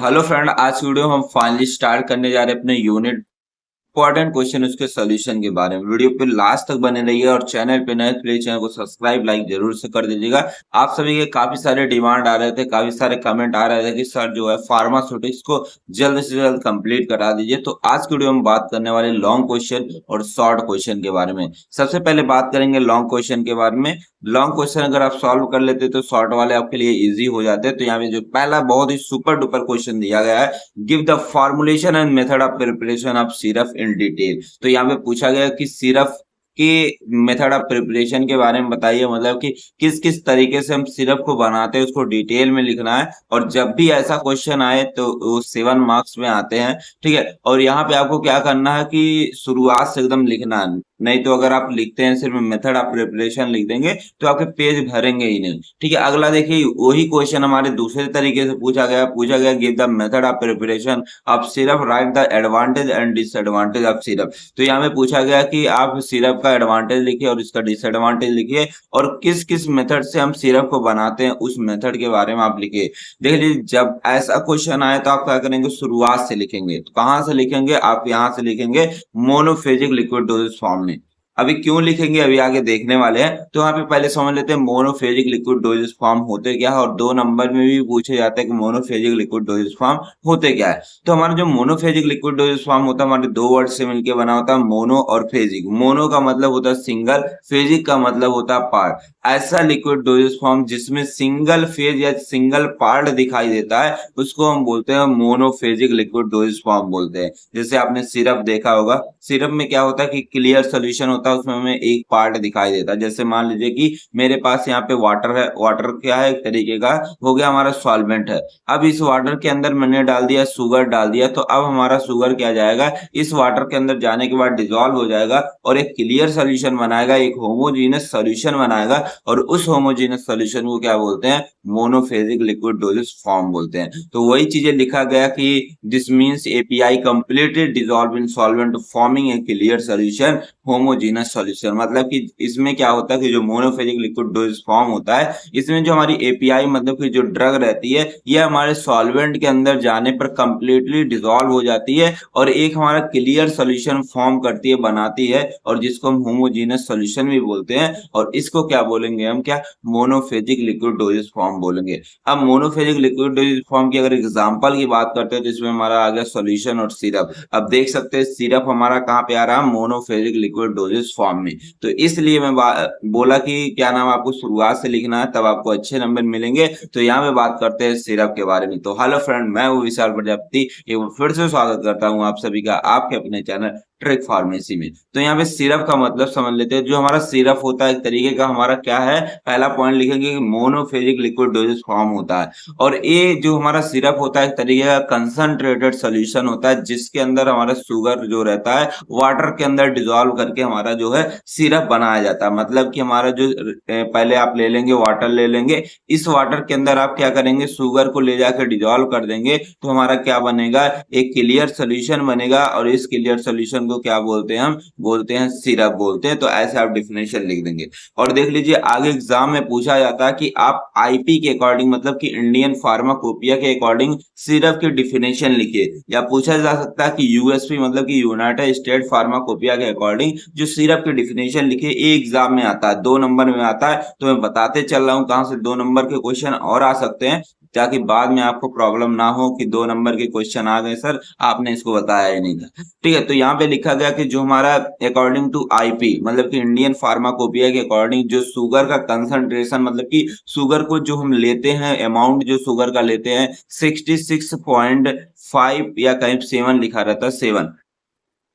Hello friend, आज की video हम फाइनली स्टार्ट करने जा रहे हैं अपने यूनिट इंपॉर्टेंट क्वेश्चन उसके सोल्यूशन के बारे में। वीडियो पे लास्ट तक बने रहिए और चैनल पे नए प्लीज चैनल को सब्सक्राइब लाइक जरूर से कर दीजिएगा। आप सभी के काफी सारे डिमांड आ रहे थे, काफी सारे कमेंट आ रहे थे कि सर जो है फार्मास्यूटिक्स को जल्द से जल्द कंप्लीट करा दीजिए। तो आज की वीडियो में बात करने वाले लॉन्ग क्वेश्चन और शॉर्ट क्वेश्चन के बारे में। सबसे पहले बात करेंगे लॉन्ग क्वेश्चन के बारे में। लॉन्ग क्वेश्चन अगर आप सॉल्व कर लेते तो शॉर्ट वाले आपके लिए इजी हो जाते। तो यहाँ पे जो पहला बहुत ही सुपर डुपर क्वेश्चन दिया गया है, give the formulation and method of preparation of syrup in detail. तो यहाँ पे पूछा गया कि सिरप के मेथड ऑफ प्रिपरेशन के बारे में बताइए, मतलब कि किस किस तरीके से हम सिरप को बनाते हैं उसको डिटेल में लिखना है। और जब भी ऐसा क्वेश्चन आए तो वो 7 मार्क्स में आते हैं, ठीक है। और यहाँ पे आपको क्या करना है कि शुरुआत से एकदम लिखना है, नहीं तो अगर आप लिखते हैं सिर्फ मेथड ऑफ प्रिपरेशन लिख देंगे तो आपके पेज भरेंगे ही नहीं, ठीक है। अगला देखिए, वही क्वेश्चन हमारे दूसरे तरीके से पूछा गया give the method of preparation of syrup, right the advantage and disadvantage of syrup. तो यहाँ पे पूछा गया कि आप सिरप का एडवांटेज लिखिए और इसका डिसएडवांटेज लिखिए, और किस किस मेथड से हम सिरप को बनाते हैं उस मेथड के बारे में आप लिखिए। देख लीजिए, जब ऐसा क्वेश्चन आए तो आप क्या करेंगे, शुरुआत से लिखेंगे। तो कहाँ से लिखेंगे, आप यहाँ से लिखेंगे मोनोफेजिक लिक्विड डोसेज फॉर्म में। अभी क्यों लिखेंगे अभी आगे देखने वाले हैं। तो यहाँ पे पहले समझ लेते हैं मोनोफेजिक लिक्विड डोसेज फॉर्म होते क्या है, और 2 नंबर में भी पूछे जाते हैं कि मोनोफेजिक लिक्विड डोसेज फॉर्म होते क्या है। तो हमारा जो मोनोफेजिक लिक्विड डोसेज फॉर्म होता है, हमारे 2 वर्ड से मिलकर बना होता है, मोनो और फेजिक। मोनो का मतलब होता है सिंगल, फेजिक का मतलब होता है पार्ट। ऐसा लिक्विड डोसेज फॉर्म जिसमें सिंगल फेज या सिंगल पार्ट दिखाई देता है उसको हम बोलते हैं मोनोफेजिक लिक्विड डोसेज फॉर्म बोलते हैं। जैसे आपने सिरप देखा होगा, सिरप में क्या होता है कि क्लियर सोल्यूशन होता है, उसमें हमें एक पार्ट दिखाई देता है। जैसे मान लीजिए कि मेरे पास यहाँ पे वाटर है, वाटर क्या है, एक तरीके का हो गया हमारा सॉल्वेंट है। अब इस वाटर के अंदर मैंने डाल दिया शुगर, डाल दिया, तो अब हमारा शुगर क्या जाएगा, इस वाटर के अंदर जाने के बाद डिसॉल्व हो जाएगा और एक क्लियर सोल्यूशन बनाएगा, एक होमोजीनस सोल्यूशन बनाएगा। और उस होमोजीनस सोल्यूशन को क्या बोलते हैं, मोनोफेजिक लिक्विड डोसेज फॉर्म बोलते हैं। तो वही चीजें लिखा गया कि this means API completely dissolve in solvent forming a clear solution homogeneous solution. मतलब कि इसमें क्या होता है कि जो मोनोफेजिक लिक्विड डोसेज फॉर्म होता है, इसमें जो हमारी एपीआई मतलब कि जो ड्रग रहती है, ये हमारे सॉल्वेंट के अंदर जाने पर कंप्लीटली डिसॉल्व हो जाती है और एक हमारा क्लियर सोल्यूशन फॉर्म करती है, बनाती है, और जिसको हम होमोजीनस सोल्यूशन भी बोलते हैं। और इसको क्या बोलेंगे हम, क्या, मोनोफेजिक लिक्विड डोसेज फॉर्म बोलेंगे। अब मोनोफेजिक लिक्विड डोसेज फॉर्म की अगर एग्जांपल की बात करते हैं तो इसमें हमारा आ गया सॉल्यूशन और सिरप। अब देख सकते हैं सिरप हमारा कहाँ पे आ रहा है, मोनोफेजिक लिक्विड डोसेज फॉर्म में। तो इसलिए मैं बोला कि क्या नाम, आपको शुरुआत से लिखना है तब आपको अच्छे नंबर मिलेंगे। तो यहाँ पे बात करते हैं सिरप के बारे में। तो हेलो फ्रेंड, मैं हूँ विशाल प्रजापति, एक बार फिर से स्वागत करता हूँ आप सभी का आपके अपने चैनल ट्रिक फार्मेसी में। तो यहाँ पे सिरप का मतलब समझ लेते हैं। जो हमारा सिरप होता है एक तरीके का हमारा क्या है, पहला पॉइंट लिखेंगे कि मोनोफेजिक लिक्विड डोसेज फॉर्म होता है। और ये जो हमारा सिरप होता है एक तरीके का कंसंट्रेटेड सोल्यूशन होता है, जिसके अंदर हमारा शुगर जो रहता है वाटर के अंदर डिसॉल्व करके हमारा जो है सिरप बनाया जाता है। मतलब कि हमारा जो पहले आप ले लेंगे, वाटर ले लेंगे, इस वाटर के अंदर आप क्या करेंगे, शुगर को ले जाकर डिसॉल्व कर देंगे, तो हमारा क्या बनेगा, एक क्लियर सोल्यूशन बनेगा। और इस क्लियर सोल्यूशन को क्या बोलते हैं, हम बोलते हैं सिरप बोलते हैं। तो ऐसे आप डिफिनेशन लिख देंगे। और देख लीजिए, आगे एग्जाम में पूछा जाता है कि आप आईपी के अकॉर्डिंग, मतलब कि इंडियन फार्माकोपिया के अकॉर्डिंग सिरप की डिफिनेशन लिखिए। या पूछा जा सकता है कि यूएसपी मतलब कि यूनाइटेड स्टेट फार्माकोपिया के अकॉर्डिंग जो सिरप की डिफिनेशन लिखिए। ये एग्जाम में आता है, 2 नंबर में आता है। तो मैं बताते चल रहा हूँ कहाँ से 2 नंबर के क्वेश्चन और आ सकते हैं, ताकि बाद में आपको प्रॉब्लम ना हो कि 2 नंबर के क्वेश्चन आ गए सर, आपने इसको बताया ही नहीं था, ठीक है। तो यहाँ पे लिखा गया कि जो हमारा अकॉर्डिंग टू आईपी मतलब कि इंडियन फार्माकोपिया के अकॉर्डिंग जो शुगर का कंसंट्रेशन, मतलब कि शुगर को जो हम लेते हैं, अमाउंट जो शुगर का लेते हैं 66.5 या कहीं 7 लिखा रहता है,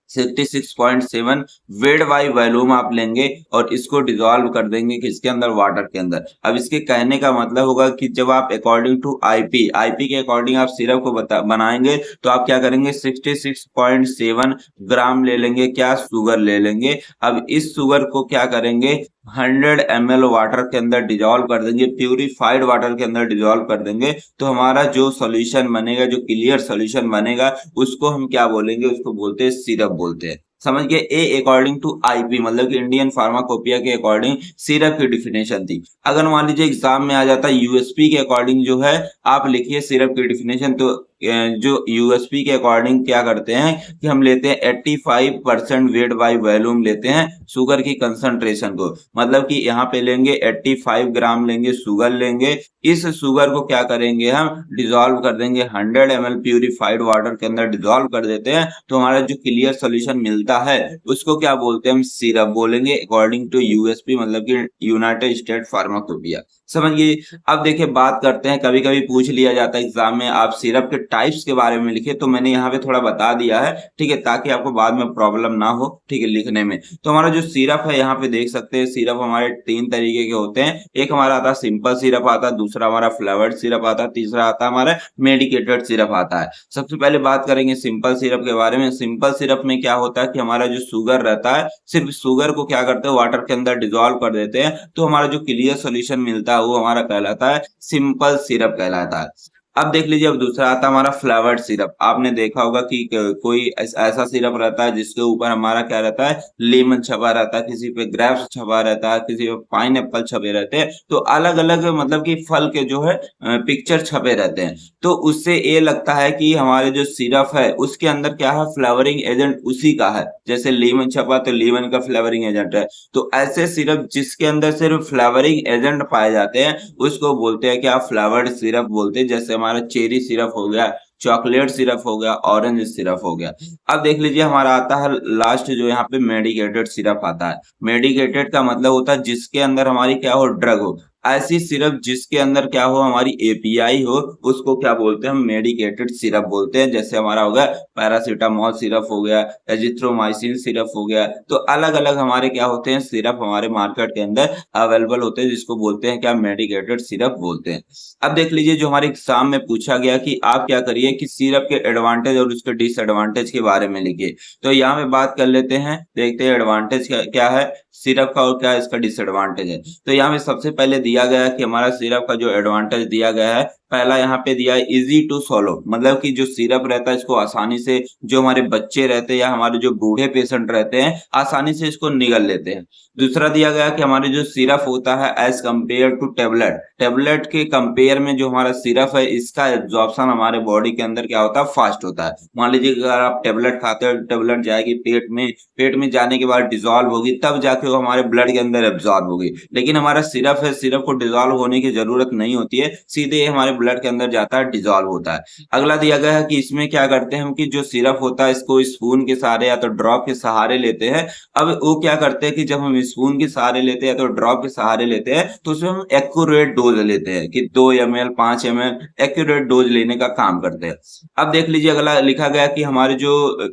66.7 वेट बाई वॉल्यूम आप लेंगे और इसको डिसॉल्व कर देंगे किसके अंदर, वाटर के अंदर। अब इसके कहने का मतलब होगा कि जब आप अकॉर्डिंग टू आईपी के अकॉर्डिंग आप सिरप को बनाएंगे तो आप क्या करेंगे, 66.7 ग्राम ले लेंगे, क्या, शुगर ले लेंगे। अब इस शुगर को क्या करेंगे, 100 ml वाटर के अंदर डिसॉल्व कर देंगे, प्यूरिफाइड वाटर के अंदर डिसॉल्व कर देंगे। तो हमारा जो सॉल्यूशन बनेगा, जो क्लियर सॉल्यूशन बनेगा, उसको हम क्या बोलेंगे, उसको बोलते हैं सिरप बोलते हैं। समझ गए। ए अकॉर्डिंग टू आईपी मतलब कि इंडियन फार्माकोपिया के अकॉर्डिंग सिरप की डिफिनेशन थी। अगर मान लीजिए एग्जाम में आ जाता है यूएसपी के अकॉर्डिंग जो है, आप लिखिए सिरप की डिफिनेशन, तो जो यूएसपी के अकॉर्डिंग क्या करते हैं कि हम लेते हैं 85% वेट बाय वॉल्यूम लेते हैं शुगर की कंसंट्रेशन को, मतलब कि यहाँ पे लेंगे 85 ग्राम लेंगे, शुगर लेंगे। इस शुगर को क्या करेंगे हम डिसॉल्व कर देंगे 100 ml प्यूरिफाइड वाटर के अंदर डिसॉल्व कर देते हैं, तो हमारा जो क्लियर सोल्यूशन मिलता है उसको क्या बोलते हैं हम सिरप बोलेंगे अकॉर्डिंग टू यूएसपी, मतलब कि यूनाइटेड स्टेट फार्माकोपिया। समझिए। अब देखिए बात करते हैं, कभी कभी पूछ लिया जाता है एग्जाम में आप सिरप के टाइप्स के बारे में लिखे, तो मैंने यहाँ पे थोड़ा बता दिया है, ठीक है, ताकि आपको बाद में प्रॉब्लम ना हो, ठीक है, लिखने में। तो हमारा जो सिरप है यहाँ पे देख सकते हैं, सिरप हमारे 3 तरीके के होते हैं। एक हमारा आता है सिंपल सिरप आता है, दूसरा हमारा फ्लेवर्ड सिरप आता है, तीसरा आता है हमारा मेडिकेटेड सिरप आता है। सबसे पहले बात करेंगे सिंपल सिरप के बारे में। सिंपल सिरप में क्या होता है कि हमारा जो शुगर रहता है, सिर्फ शुगर को क्या करते हैं वाटर के अंदर डिसॉल्व कर देते हैं, तो हमारा जो क्लियर सोल्यूशन मिलता है वो हमारा कहलाता है सिंपल सिरप कहलाता है। अब देख लीजिए, अब दूसरा आता है हमारा फ्लेवर्ड सिरप। आपने देखा होगा कि कोई ऐसा सिरप रहता है जिसके ऊपर हमारा क्या रहता है लेमन छपा रहता है, किसी पे ग्रेप्स छपा रहता है, किसी पे पाइनएप्पल छपे रहते हैं, तो अलग अलग मतलब कि फल के जो है पिक्चर छपे रहते हैं। तो उससे ये लगता है कि हमारे जो सिरप है उसके अंदर क्या है फ्लेवरिंग एजेंट उसी का है, जैसे लेमन छपा तो लेमन का फ्लेवरिंग एजेंट है। तो ऐसे सिरप जिसके अंदर सिर्फ फ्लेवरिंग एजेंट पाए जाते हैं उसको बोलते हैं क्या फ्लेवर्ड सिरप बोलते हैं, जैसे हमारा चेरी सिरप हो गया, चॉकलेट सिरप हो गया, ऑरेंज सिरप हो गया। अब देख लीजिए हमारा आता है लास्ट जो यहाँ पे मेडिकेटेड सिरप आता है। मेडिकेटेड का मतलब होता है जिसके अंदर हमारी क्या हो ड्रग हो, ऐसी सिरप जिसके अंदर क्या हो हमारी एपीआई हो, उसको क्या बोलते हैं हम मेडिकेटेड सिरप बोलते हैं। जैसे हमारा हो गया पैरासीटामोल सिरप हो गया, एजिथ्रोमाइसिन सिरप हो गया। तो अलग अलग हमारे क्या होते हैं सिरप हमारे मार्केट के अंदर अवेलेबल होते हैं, जिसको बोलते हैं क्या मेडिकेटेड सिरप बोलते हैं। अब देख लीजिए जो हमारे एग्जाम में पूछा गया कि आप क्या करिए कि सिरप के एडवांटेज और उसके डिसएडवांटेज के बारे में लिखिए। तो यहाँ पे बात कर लेते हैं, देखते हैं एडवांटेज क्या है सिरप का और क्या इसका डिसएडवांटेज है। तो यहाँ पे सबसे पहले दिया गया है कि हमारा सिरप का जो एडवांटेज दिया गया है, पहला यहाँ पे दिया है इजी टू सॉलो, मतलब कि जो सिरप रहता है इसको आसानी से जो हमारे बच्चे रहते हैं या हमारे जो बूढ़े पेशेंट रहते हैं आसानी से इसको निगल लेते हैं। दूसरा दिया गया कि हमारे जो सिरप होता है as compare to tablet, tablet के कंपेयर में जो हमारा सिरप है इसका एब्जॉर्प्शन हमारे बॉडी के अंदर क्या होता है फास्ट होता है। मान लीजिए अगर आप टेबलेट खाते हो, टेबलेट जाएगी पेट में जाने के बाद डिसॉल्व होगी, तब जाके वो हमारे ब्लड के अंदर एब्जॉर्ब होगी। लेकिन हमारा सिरप है, सिरप को डिसॉल्व होने की जरूरत नहीं होती है, सीधे हमारे ब्लड के अंदर जाता है, डिसॉल्व होता है। अगला दिया गया है कि इसमें क्या करते हैं हम कि जो सिरप होता है इसको स्पून के सहारे या तो ड्रॉप के सहारे लेते हैं। अब वो क्या करते हैं कि जब हम स्पून के सहारे लेते हैं तो ड्रॉप के सहारे लेते हैं तो उसमें हम एक्यूरेट डोज लेते हैं कि 2 ml 5 ml एक्यूरेट डोज लेने का काम करते हैं। अब देख लीजिए अगला लिखा गया कि हमारे जो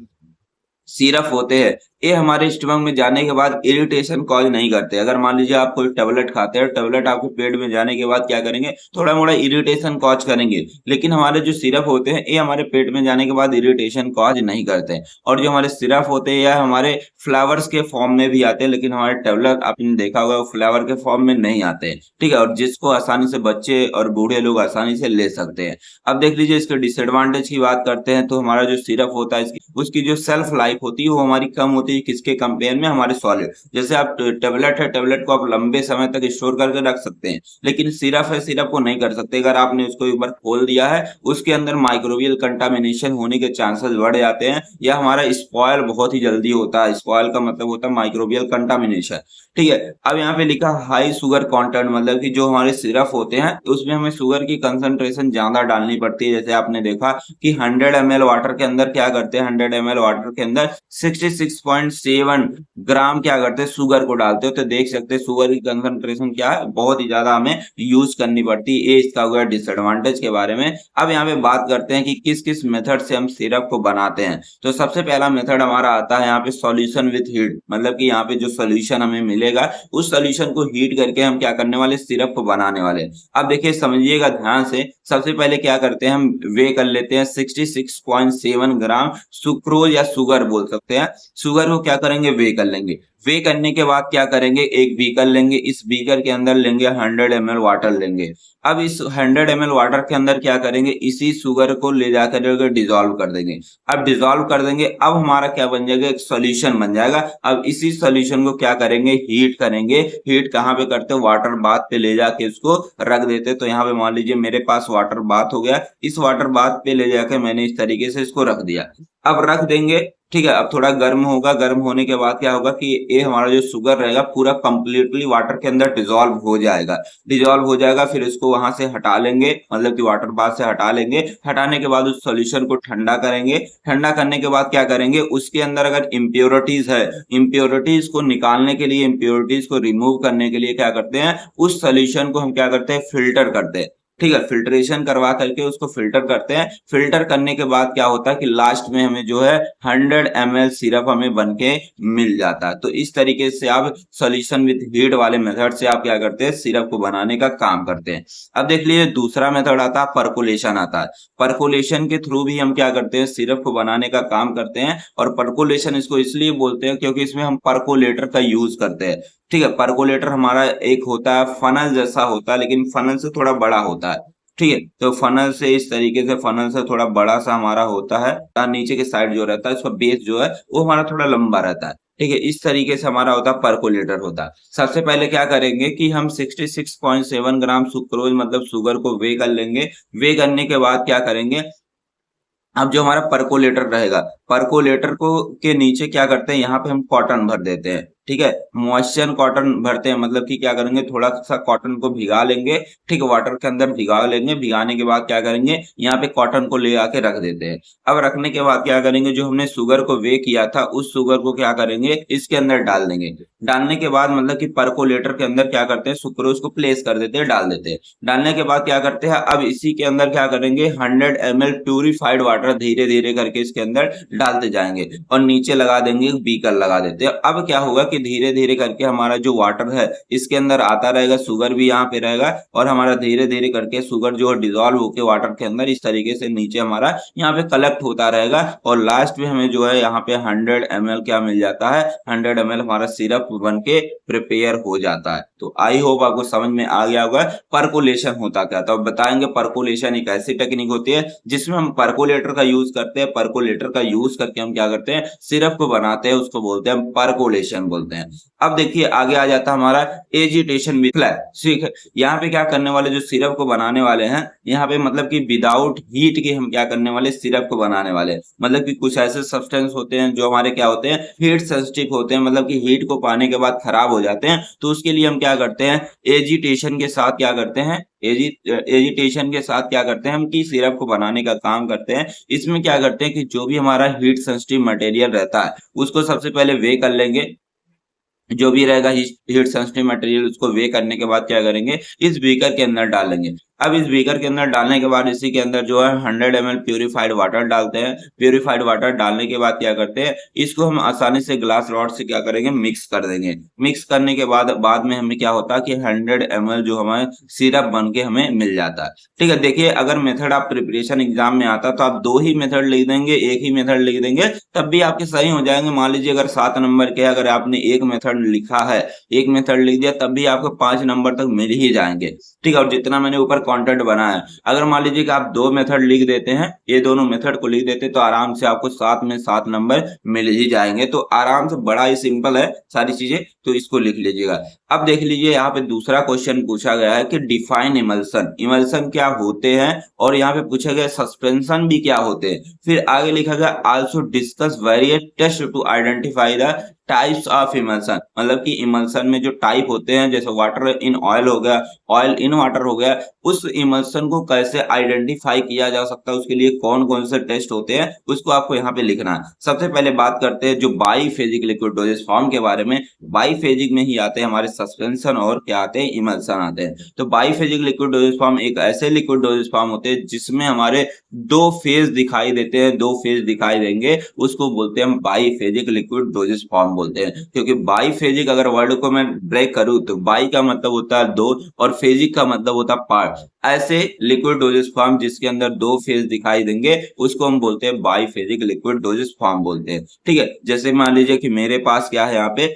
सिरप होते हैं ये हमारे स्टमक में जाने के बाद इरिटेशन कॉज नहीं करते। अगर मान लीजिए आप कोई टेबलेट खाते हैं, टेबलेट आपके पेट में जाने के बाद क्या करेंगे थोड़ा मोड़ा इरिटेशन कॉज करेंगे, लेकिन हमारे जो सिरप होते हैं ये हमारे पेट में जाने के बाद इरिटेशन कॉज नहीं करते हैं। और जो हमारे सिरप होते हैं या हमारे फ्लावर्स के फॉर्म में भी आते हैं, लेकिन हमारे टेबलेट आपने देखा होगा वो फ्लावर के फॉर्म में नहीं आते हैं, ठीक है, और जिसको आसानी से बच्चे और बूढ़े लोग आसानी से ले सकते हैं। अब देख लीजिए इसके डिसएडवांटेज की बात करते हैं, तो हमारा जो सिरप होता है उसकी जो सेल्फ लाइफ होती है वो हमारी कम होती है किसके कंपेयर में हमारे सॉलिड। जैसे आप टेबलेट है, टेबलेट को आप लंबे समय तक स्टोर करके रख सकते हैं, लेकिन सिरप है, सिरप को नहीं कर सकते। अगर आपने उसको एक बार खोल दिया है उसके अंदर माइक्रोबियल कंटामिनेशन होने के चांसेस बढ़ जाते हैं, या हमारा स्पॉयल बहुत ही जल्दी होता है। स्पॉयल का मतलब होता है माइक्रोबियल कंटामिनेशन, ठीक है। अब यहाँ पे लिखा हाई शुगर कंटेंट, मतलब कि जो हमारे सिरप होते हैं उसमें हमें शुगर की कंसंट्रेशन ज्यादा डालनी पड़ती है। जैसे आपने देखा कि 100 ml वाटर के अंदर क्या करते हैं, 100 ml वाटर के अंदर 66.7 ग्राम क्या करते हैं शुगर को डालते हो। तो देख सकते हैं शुगर की कंसंट्रेशन क्या है बहुत ही ज्यादा हमें यूज करनी पड़ती है। ये इसका हुआ डिसएडवांटेज के बारे में। अब यहाँ पे बात करते हैं कि किस किस मेथड से हम सिरप को बनाते हैं। तो सबसे पहला मेथड हमारा आता है यहाँ पे सॉल्यूशन विथ हीट, मतलब कि यहाँ पे जो सॉल्यूशन हमें मिलेगा उस सॉल्यूशन को हीट करके हम क्या करने वाले सिरप को बनाने वाले। अब देखिए समझिएगा ध्यान से, सबसे पहले क्या करते हैं हम वे कर लेते हैं 66.7 ग्राम सुक्रोज या शुगर बोल सकते हैं। शुगर को क्या करेंगे वे कर लेंगे। वे करने के बाद क्या करेंगे, एक बीकर लेंगे, इस बीकर के अंदर लेंगे 100 ml वाटर लेंगे। अब इस 100 ml वाटर के अंदर क्या करेंगे, इसी शुगर को ले जाकर डिजोल्व कर देंगे। अब डिजोल्व कर देंगे, अब हमारा क्या बन जाएगा, एक सॉल्यूशन बन जाएगा। अब इसी सॉल्यूशन को क्या करेंगे, हीट करेंगे। हीट कहाँ पे करते हैं, वाटर बाथ पे ले जाके उसको रख देते। तो यहाँ पे मान लीजिए मेरे पास वाटर बाथ हो गया, इस वाटर बाथ पे ले जाके मैंने इस तरीके से इसको रख दिया। अब रख देंगे, ठीक है। अब थोड़ा गर्म होगा, गर्म होने के बाद क्या होगा कि ये हमारा जो शुगर रहेगा पूरा कंप्लीटली वाटर के अंदर डिजोल्व हो जाएगा। डिजोल्व हो जाएगा, फिर इसको वहां से हटा लेंगे, मतलब कि वाटर बाथ से हटा लेंगे। हटाने के बाद उस सॉल्यूशन को ठंडा करेंगे। ठंडा करने के बाद क्या करेंगे, उसके अंदर अगर इम्प्योरिटीज है, इम्प्योरिटीज को निकालने के लिए, इम्प्योरिटीज को रिमूव करने के लिए क्या करते हैं, उस सॉल्यूशन को हम क्या करते हैं, फिल्टर करते हैं। ठीक है, फिल्ट्रेशन करवा करके उसको फिल्टर करते हैं। फिल्टर करने के बाद क्या होता है कि लास्ट में हमें जो है 100 ml सिरप हमें बन के मिल जाता है। तो इस तरीके से आप सॉल्यूशन विद हीट वाले मेथड से आप क्या करते हैं, सिरप को बनाने का काम करते हैं। अब देख लीजिए दूसरा मेथड आता है, परकोलेशन आता है। परकोलेशन के थ्रू भी हम क्या करते हैं, सिरप को बनाने का काम करते हैं। और परकोलेशन इसको इसलिए बोलते हैं क्योंकि इसमें हम परकोलेटर का यूज करते हैं। ठीक है, परकोलेटर हमारा एक होता है फनल जैसा होता है, लेकिन फनल से थोड़ा बड़ा होता है। ठीक है, तो फनल से इस तरीके से, फनल से थोड़ा बड़ा सा हमारा होता है। नीचे के साइड जो रहता है उसका बेस जो है वो हमारा थोड़ा लंबा रहता है। ठीक है, इस तरीके से हमारा होता है, परकोलेटर होता है। सबसे पहले क्या करेंगे कि हम 66.7 ग्राम सुक्रोज मतलब शुगर को वे कर लेंगे। वे करने के बाद क्या करेंगे, अब जो हमारा परकोलेटर रहेगा, परकोलेटर को के नीचे क्या करते हैं, यहाँ पे हम कॉटन भर देते हैं। ठीक है, मॉइस्चर कॉटन भरते हैं, मतलब कि क्या करेंगे, थोड़ा सा कॉटन को भिगा लेंगे। ठीक है, वाटर के अंदर भिगा लेंगे। भिगाने के बाद क्या करेंगे, यहाँ पे कॉटन को ले आके रख देते हैं। अब रखने के बाद क्या करेंगे, जो हमने शुगर को वे किया था उस शुगर को क्या करेंगे, इसके अंदर डाल देंगे। डालने के बाद मतलब कि परकोलेटर के अंदर क्या करते हैं, सुक्रोज को प्लेस कर देते हैं, डाल देते हैं। डालने के बाद क्या करते हैं, अब इसी के अंदर क्या करेंगे, 100 ml प्यूरिफाइड वाटर धीरे धीरे करके इसके अंदर डालते जाएंगे और नीचे लगा देंगे, बीकर लगा देते हैं। अब क्या होगा कि धीरे धीरे करके हमारा जो वाटर है इसके अंदर आता रहेगा, शुगर भी यहाँ पे रहेगा और हमारा धीरे धीरे करके शुगर जो है डिजोल्व होकर वाटर के अंदर इस तरीके से नीचे हमारा यहाँ पे कलेक्ट होता रहेगा। और लास्ट में हमें जो है यहाँ पे 100 ml क्या मिल जाता है, 100 ml हमारा सिरप बन के प्रिपेयर हो जाता है। तो आई होप आपको समझ में आ गया होगा परकोलेशन होता क्या। तो अब बताएंगे, परकोलेशन एक ऐसी टेक्निक होती है जिसमें हम परकोलेटर का यूज करते हैं। परकोलेटर का यूज करके हम क्या करते हैं, सिरप को बनाते हैं, उसको बोलते हैं परकोलेशन बोलते हैं। अब देखिए आगे आ जाता है हमारा एजिटेशन विद फ्लैश। ठीक है, यहाँ पे क्या करने वाले, जो सिरप को बनाने वाले हैं यहाँ पे मतलब कि विदाउट हीट के हम क्या करने वाले, सिरप को बनाने वाले हैं। मतलब कि कुछ ऐसे सब्सटेंस होते हैं जो हमारे क्या होते हैं, हीट सेंसिटिव होते हैं, मतलब कि हीट को पाने के बाद खराब हो जाते हैं। तो उसके लिए हम क्या करते हैं, एजिटेशन के साथ क्या करते हैं, एजिटेशन के साथ क्या करते हैं हम कि सिरप को बनाने का काम करते हैं। इसमें क्या करते हैं कि जो भी हमारा हीट सेंसिटिव मटेरियल रहता है उसको सबसे पहले वे कर लेंगे। जो भी रहेगा हीट सेंसिटिव मटेरियल उसको वे करने के बाद क्या करेंगे, इस बीकर के अंदर डालेंगे। अब इस बीकर के अंदर डालने के बाद इसी के अंदर जो है 100 ml प्यूरिफाइड वाटर डालते हैं। प्यूरिफाइड वाटर डालने के बाद क्या करते हैं, इसको हम आसानी से ग्लास रॉड से क्या करेंगे, मिक्स कर देंगे। मिक्स करने के बाद में हमें क्या होता है कि 100 ml जो हमारे सिरप बन के हमें मिल जाता है। ठीक है, देखिए अगर मेथड आप प्रिपरेशन एग्जाम में आता तो आप 2 ही मेथड लिख देंगे, एक ही मेथड लिख देंगे, तब भी आपके सही हो जाएंगे। मान लीजिए अगर 7 नंबर के अगर आपने एक मेथड लिखा है, एक मेथड लिख दिया, तब भी आपको 5 नंबर तक मिल ही जाएंगे। ठीक है, और जितना मैंने ऊपर कंटेंट बनाया, अगर मान लीजिए कि आप 2 मेथड लिख देते हैं, ये दोनों मेथड को लिख देते तो आराम से आपको 7 में 7 नंबर मिल ही जाएंगे। तो आराम से, बड़ा ही सिंपल है सारी चीजें, तो इसको लिख लीजिएगा। अब देख लीजिए यहाँ पे दूसरा क्वेश्चन पूछा गया है कि डिफाइन इमल्सन, इमल्सन क्या होते हैं, और यहाँ पे पूछा गया सस्पेंशन भी क्या होते हैं। फिर आगे लिखा गया also discuss various test to identify the types of emulsion, मतलब कि इमल्सन में जो टाइप होते हैं, जैसे वाटर इन ऑयल हो गया, ऑयल इन वाटर हो गया, उस इमल्सन को कैसे आइडेंटिफाई किया जा सकता है, उसके लिए कौन कौन से टेस्ट होते हैं, उसको आपको यहाँ पे लिखना है। सबसे पहले बात करते हैं जो बाईफेजिक लिक्विड डोजेस फॉर्म के बारे में। बाईफेजिक में ही आते हैं हमारे सस्पेंशन और क्या आते हैं, इमल्सन आते हैं। तो बाईफेजिक लिक्विड डोजेस फॉर्म एक ऐसे लिक्विड डोजेस फॉर्म होते हैं जिसमें हमारे 2 फेज दिखाई देते हैं, 2 फेज दिखाई देंगे, उसको बोलते हैं हम बाईफेजिक लिक्विड डोजेस फॉर्म बोलते हैं। क्योंकि बाईफेजिक अगर वर्ड को मैं ब्रेक करूं तो बाई का मतलब होता है 2 और फेजिक का मतलब होता है पार्ट। ऐसे लिक्विड डोजेस फॉर्म जिसके अंदर 2 फेज दिखाई देंगे उसको हम बोलते हैं बाईफेजिक लिक्विड डोजेस फॉर्म बोलते हैं। ठीक है, जैसे मान लीजिए कि मेरे पास क्या है, यहाँ पे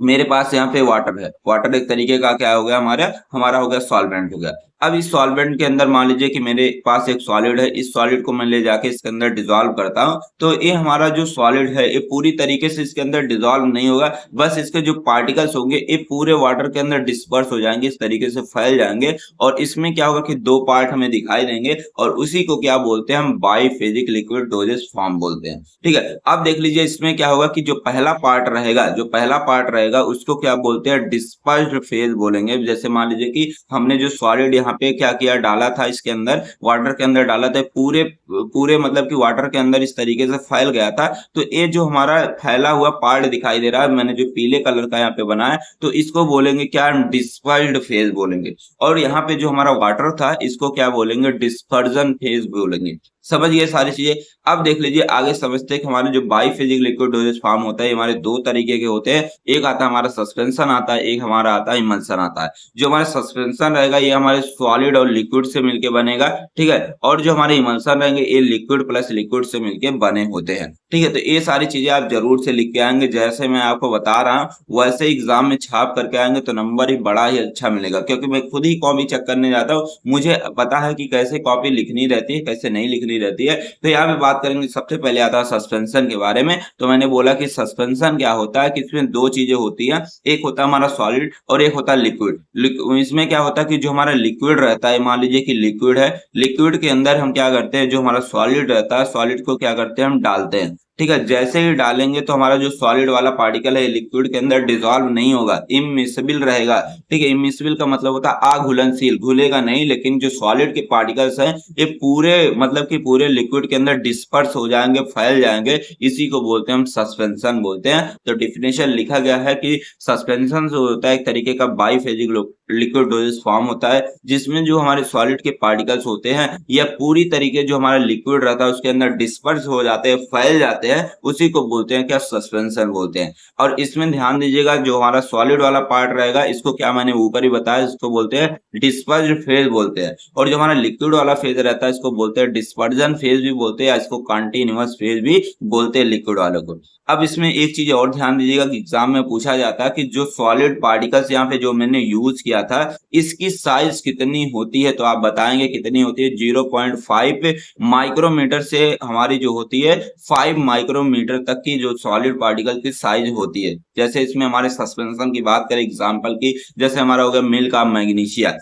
मेरे पास यहाँ पे वाटर है, वाटर एक तरीके का क्या हो गया हमारा हमारा हो गया सॉल्वेंट हो गया। अब इस सॉल्वेंट के अंदर मान लीजिए कि मेरे पास एक सॉलिड है, इस सॉलिड को मैं ले जाके इसके अंदर डिसॉल्व करता हूँ, तो ये हमारा जो सॉलिड है ये पूरी तरीके से इसके अंदर डिसॉल्व नहीं होगा, बस इसके जो पार्टिकल्स होंगे ये पूरे वाटर के अंदर डिस्पर्स हो जाएंगे, इस तरीके से फैल जाएंगे, और इसमें क्या होगा कि दो पार्ट हमें दिखाई देंगे, और उसी को क्या बोलते हैं हम बाइफेजिक लिक्विड डोजेस फॉर्म बोलते हैं। ठीक है, अब देख लीजिए इसमें क्या होगा कि जो पहला पार्ट रहेगा, जो पहला पार्ट रहेगा उसको क्या बोलते हैं डिस्पर्स्ड फेज बोलेंगे। जैसे मान लीजिए कि हमने जो सॉलिड यहाँ पे क्या किया डाला था, इसके अंदर वाटर के अंदर डाला था, पूरे पूरे मतलब कि वाटर के अंदर इस तरीके से फैल गया था, तो ये जो हमारा फैला हुआ पार्ट दिखाई दे रहा है, मैंने जो पीले कलर का यहाँ पे बनाया, तो इसको बोलेंगे क्या डिस्पर्स्ड फेज बोलेंगे। और यहाँ पे जो हमारा वाटर था इसको क्या बोलेंगे डिस्पर्जन फेज बोलेंगे। समझिए सारी चीजें। अब देख लीजिए आगे समझते हैं कि हमारे जो बाइफेजिक लिक्विड डोजेज फॉर्म होता है हमारे दो तरीके के होते हैं, एक आता है हमारा सस्पेंशन आता है, एक हमारा आता है इमल्सन आता है। जो हमारा सस्पेंशन रहेगा ये हमारे सॉलिड और लिक्विड से मिलके बनेगा, ठीक है, और जो हमारे इमल्सन रहेंगे ये लिक्विड प्लस लिक्विड से मिलके बने होते हैं। ठीक है, तो ये सारी चीजें आप जरूर से लिख के आएंगे, जैसे मैं आपको बता रहा हूँ वैसे एग्जाम में छाप करके आएंगे तो नंबर ही बड़ा ही अच्छा मिलेगा, क्योंकि मैं खुद ही कॉपी चेक करने जाता हूँ, मुझे पता है कि कैसे कॉपी लिखनी रहती है कैसे नहीं लिखनी रहती है। तो यहाँ पे बात करेंगे, सबसे पहले आता है सस्पेंशन के बारे में। तो मैंने बोला कि सस्पेंशन क्या होता है कि इसमें दो चीजें होती हैं, एक होता है हमारा सॉलिड और एक होता है लिक्विड। इसमें क्या होता है कि जो हमारा लिक्विड रहता है, मान लीजिए कि लिक्विड है, लिक्विड के अंदर हम क्या करते हैं, जो हमारा सॉलिड रहता है सॉलिड को क्या करते हैं हम डालते हैं। ठीक है, जैसे ही डालेंगे तो हमारा जो सॉलिड वाला पार्टिकल है लिक्विड के अंदर डिसॉल्व नहीं होगा, इमिसिबल रहेगा। ठीक है, इमिसिबल का मतलब होता है अघुलनशील, घुलेगा नहीं, लेकिन जो सॉलिड के पार्टिकल्स हैं ये पूरे मतलब कि पूरे लिक्विड के अंदर डिस्पर्स हो जाएंगे, फैल जाएंगे, इसी को बोलते हैं हम सस्पेंशन बोलते हैं। तो डिफिनेशन लिखा गया है कि सस्पेंशन जो होता है एक तरीके का बाइफेजिक लिक्विड डोजेस फॉर्म होता है, जिसमें जो हमारे सॉलिड के पार्टिकल्स होते हैं या पूरी तरीके जो हमारा लिक्विड रहता है उसके अंदर डिस्पर्स हो जाते हैं, फैल जाते हैं, उसी को बोलते हैं क्या सस्पेंशन बोलते हैं। और इसमें ध्यान दीजिएगा जो हमारा सॉलिड वाला पार्ट रहेगा इसको क्या मैंने ऊपर ही बताया, इसको बोलते हैं डिस्पर्स्ड फेज बोलते हैं, और जो हमारा लिक्विड वाला फेज रहता है इसको बोलते हैं डिस्पर्जन फेज भी बोलते हैं, या इसको कंटीन्यूअस फेज भी बोलते हैं लिक्विड वाले को। अब इसमें एक चीज और ध्यान दीजिएगा कि एग्जाम में पूछा जाता है कि जो सॉलिड पार्टिकल्स यहाँ पे जो मैंने यूज किया था इसकी साइज कितनी होती है, तो आप बताएंगे कितनी होती है। 0.5 माइक्रोमीटर से हमारी जो होती है 5 माइक्रोमीटर तक की जो सॉलिड पार्टिकल की साइज होती है। जैसे इसमें हमारे सस्पेंशन की बात करें एग्जाम्पल की, जैसे हमारा हो गया milk of magnesia,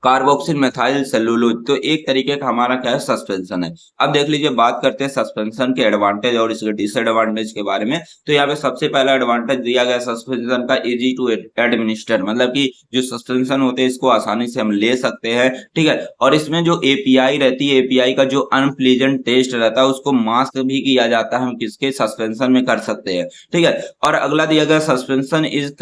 carboxyl methyl cellulose, तो एक तरीके का हमारा क्या है सस्पेंशन है। अब देख लीजिए बात करते हैं सस्पेंशन के एडवांटेज और इसके डिसएडवांटेज के बारे में। तो यहाँ पे सबसे पहला एडवांटेज दिया गया सस्पेंशन का इजी टू एडमिनिस्टर, मतलब कि जो सस्पेंशन होते हैं इसको आसानी से हम ले सकते हैं। ठीक है, और इसमें जो एपीआई रहती है एपीआई का जो अनप्लीजेंट टेस्ट रहता है उसको मास्क भी किया जाता है, हम किसके सस्पेंशन में कर सकते हैं। ठीक है, और अगला दिया गया suspension is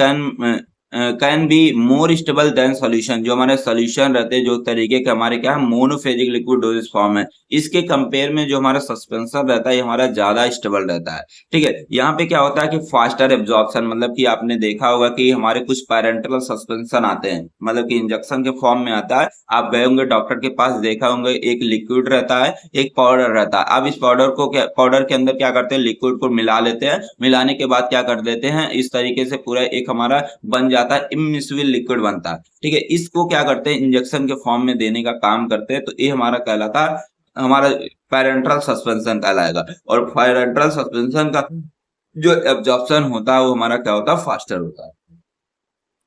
can be more stable then solution, जो हमारे सॉल्यूशन रहते हैं जो तरीके के हमारे क्या मोनोफेजिक लिक्विड डोजेज फॉर्म है, इसके कंपेयर में जो हमारा सस्पेंशन रहता है हमारा ज्यादा स्टेबल रहता है। ठीक है, यहाँ पे क्या होता है कि फास्टर एब्जॉर्प्शन, मतलब कि आपने देखा होगा कि हमारे कुछ पैरेंटल सस्पेंशन आते हैं, मतलब कि इंजेक्शन के फॉर्म में आता है, आप गए होंगे डॉक्टर के पास देखा होंगे, एक लिक्विड रहता है एक पाउडर रहता है। अब इस पाउडर को क्या पाउडर के अंदर क्या करते हैं लिक्विड को मिला लेते हैं, मिलाने के बाद क्या कर देते हैं इस तरीके से पूरा एक हमारा बन जाता है, इमिसिबल लिक्विड बनता है। ठीक है, इसको क्या करते हैं इंजेक्शन के फॉर्म में देने का काम करते हैं, तो ये हमारा कहलाता है हमारा पैरेंटल सस्पेंशन कहलाएगा। और पैरेंटल सस्पेंशन का जो एब्जॉर्प्शन होता है वो हमारा क्या होता है फास्टर होता है।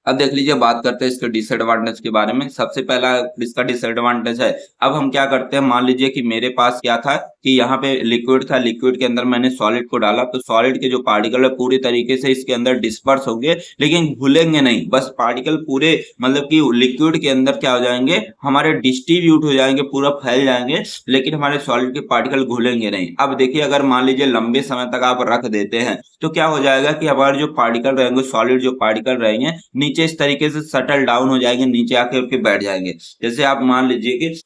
अब देख लीजिए बात करते हैं इसके डिसएडवांटेज के बारे में। सबसे पहला इसका डिसएडवांटेज है, अब हम क्या करते हैं मान लीजिए कि मेरे पास क्या था कि यहाँ पे लिक्विड था, लिक्विड के अंदर मैंने सॉलिड को डाला, तो सॉलिड के जो पार्टिकल है पूरी तरीके से इसके अंदर डिस्पर्स होंगे, लेकिन घुलेंगे नहीं, बस पार्टिकल पूरे मतलब कि लिक्विड के अंदर क्या हो जाएंगे हमारे डिस्ट्रीब्यूट हो जाएंगे, पूरा फैल जाएंगे, लेकिन हमारे सॉलिड के पार्टिकल घुलेंगे नहीं। अब देखिए अगर मान लीजिए लंबे समय तक आप रख देते हैं तो क्या हो जाएगा कि हमारे जो पार्टिकल रहेंगे सॉलिड जो पार्टिकल रहेंगे नीचे इस तरीके से सटल डाउन हो जाएंगे, नीचे आके बैठ जाएंगे। जैसे आप मान लीजिए कि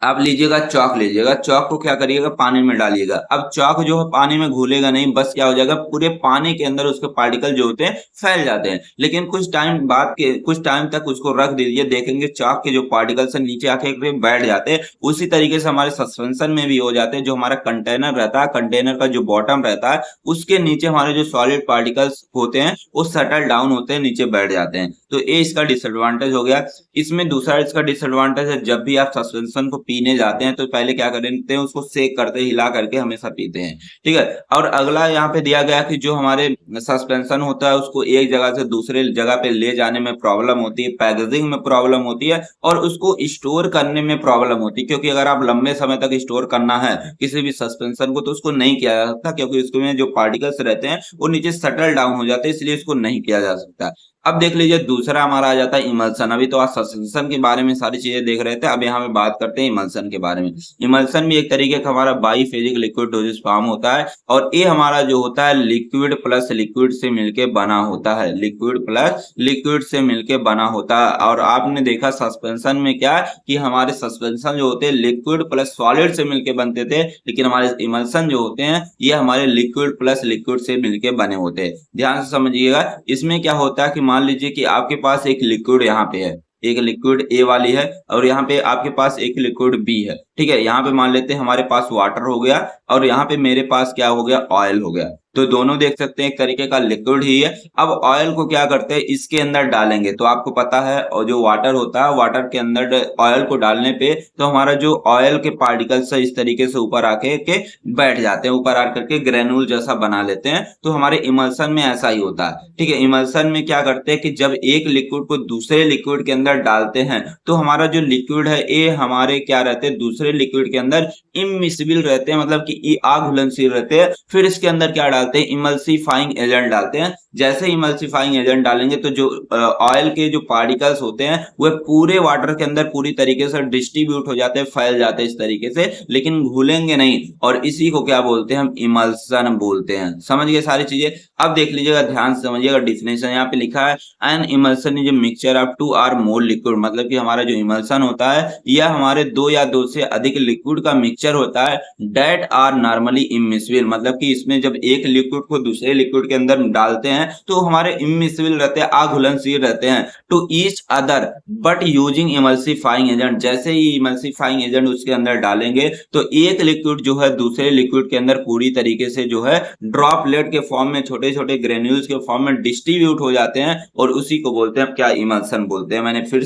आप लीजिएगा चौक, लीजिएगा चौक को क्या करिएगा पानी में डालिएगा। अब चौक जो है पानी में घुलेगा नहीं, बस क्या हो जाएगा पूरे पानी के अंदर उसके पार्टिकल जो होते हैं फैल जाते हैं। लेकिन कुछ टाइम बाद के कुछ टाइम तक उसको रख दीजिए, देखेंगे चौक के जो पार्टिकल्स है नीचे आके बैठ जाते हैं। उसी तरीके से हमारे सस्पेंशन में भी हो जाते हैं। जो हमारा कंटेनर रहता है, कंटेनर का जो बॉटम रहता है उसके नीचे हमारे जो सॉलिड पार्टिकल्स होते हैं वो सेटल डाउन होते हैं, नीचे बैठ जाते हैं। तो ये इसका डिसएडवांटेज हो गया। इसमें दूसरा इसका डिसएडवांटेज है, जब भी आप सस्पेंशन को पीने जाते हैं तो पहले क्या करते हैं उसको सेक करते हैं, हिला करके हमेशा पीते हैं, ठीक है। और अगला यहाँ पे दिया गया कि जो हमारे सस्पेंशन होता है उसको एक जगह से दूसरे जगह पे ले जाने में प्रॉब्लम होती है, पैकेजिंग में प्रॉब्लम होती है और उसको स्टोर करने में प्रॉब्लम होती है। क्योंकि अगर आप लंबे समय तक स्टोर करना है किसी भी सस्पेंशन को तो उसको नहीं किया जा सकता, क्योंकि उसमें जो पार्टिकल्स रहते हैं वो नीचे सेटल डाउन हो जाते हैं, इसलिए इसको नहीं किया जा सकता। अब देख लीजिए दूसरा हमारा आ जाता है इमल्सन। अभी तो आप सस्पेंशन के बारे में सारी चीजें देख रहे थे, अब यहाँ पे बात करते हैं इमल्सन के बारे में। इमल्सन भी एक तरीके का हमारा बाईफेजिक लिक्विड डोजेज फॉर्म होता है और ये हमारा जो होता है लिक्विड प्लस लिक्विड से मिलके बना होता है, लिक्विड प्लस लिक्विड से मिलके बना होता है। और आपने देखा सस्पेंशन में क्या कि हमारे सस्पेंशन जो होते हैं लिक्विड प्लस सॉलिड से मिलके बनते थे, लेकिन हमारे इमल्सन जो होते हैं ये हमारे लिक्विड प्लस लिक्विड से मिलके बने होते हैं। ध्यान से समझिएगा। इसमें क्या होता है कि मान लीजिए कि आपके पास एक लिक्विड यहाँ पे है, एक लिक्विड ए वाली है और यहाँ पे आपके पास एक लिक्विड बी है, ठीक है। यहाँ पे मान लेते हैं हमारे पास वाटर हो गया और यहाँ पे मेरे पास क्या हो गया ऑयल हो गया। तो दोनों देख सकते हैं एक तरीके का लिक्विड ही है। अब ऑयल को क्या करते हैं इसके अंदर डालेंगे, तो आपको पता है और जो वाटर होता है वाटर के अंदर ऑयल को डालने पे तो हमारा जो ऑयल के पार्टिकल्स है इस तरीके से ऊपर आके के बैठ जाते हैं, ऊपर आकर के ग्रेनुल जैसा बना लेते हैं। तो हमारे इमल्सन में ऐसा ही होता है, ठीक है। इमल्सन में क्या करते हैं कि जब एक लिक्विड को दूसरे लिक्विड के अंदर डालते हैं तो हमारा जो लिक्विड है ये हमारे क्या रहते हैं दूसरे लिक्विड के अंदर इमिसिबल रहते हैं, मतलब कि अघुलनशील रहते हैं। फिर इसके अंदर क्या डालते हैं इमल्सिफाइंग एजेंट डालते हैं। जैसे इमल्सिफाइंग एजेंट डालेंगे तो जो ऑयल के जो पार्टिकल्स होते हैं वह पूरे वाटर के अंदर पूरी तरीके से डिस्ट्रीब्यूट हो जाते हैं, फैल जाते हैं इस तरीके से, लेकिन घुलेंगे नहीं। और इसी को क्या बोलते हैं हम इमल्सन बोलते हैं। समझ गए सारी चीजें। अब देख लीजिएगा ध्यान से समझिएगा डेफिनेशन यहाँ पे लिखा है an emulsion is a mixture of two or more liquid. मतलब कि हमारा जो इमल्सन होता है यह हमारे दो या दो से अधिक लिक्विड का मिक्सचर होता है डेट आर नॉर्मली इमिसिबल। मतलब कि इसमें जब एक लिक्विड को दूसरे लिक्विड के अंदर डालते हैं तो हमारे इमिसिबल रहते हैं, अघुलनशील रहते हैं to each other but using emulsifying agent. जैसे ही इमल्सिफाइंग एजेंट उसके अंदर डालेंगे तो एक लिक्विड जो है दूसरे लिक्विड के अंदर पूरी तरीके से जो है ड्रॉपलेट के फॉर्म में छोटे छोटे ग्रेन्यूल्स के फॉर्म में डिस्ट्रीब्यूट हो जाते हैं और उसी को बोलते हैं क्या इमल्सन बोलते हैं। मैंने फिर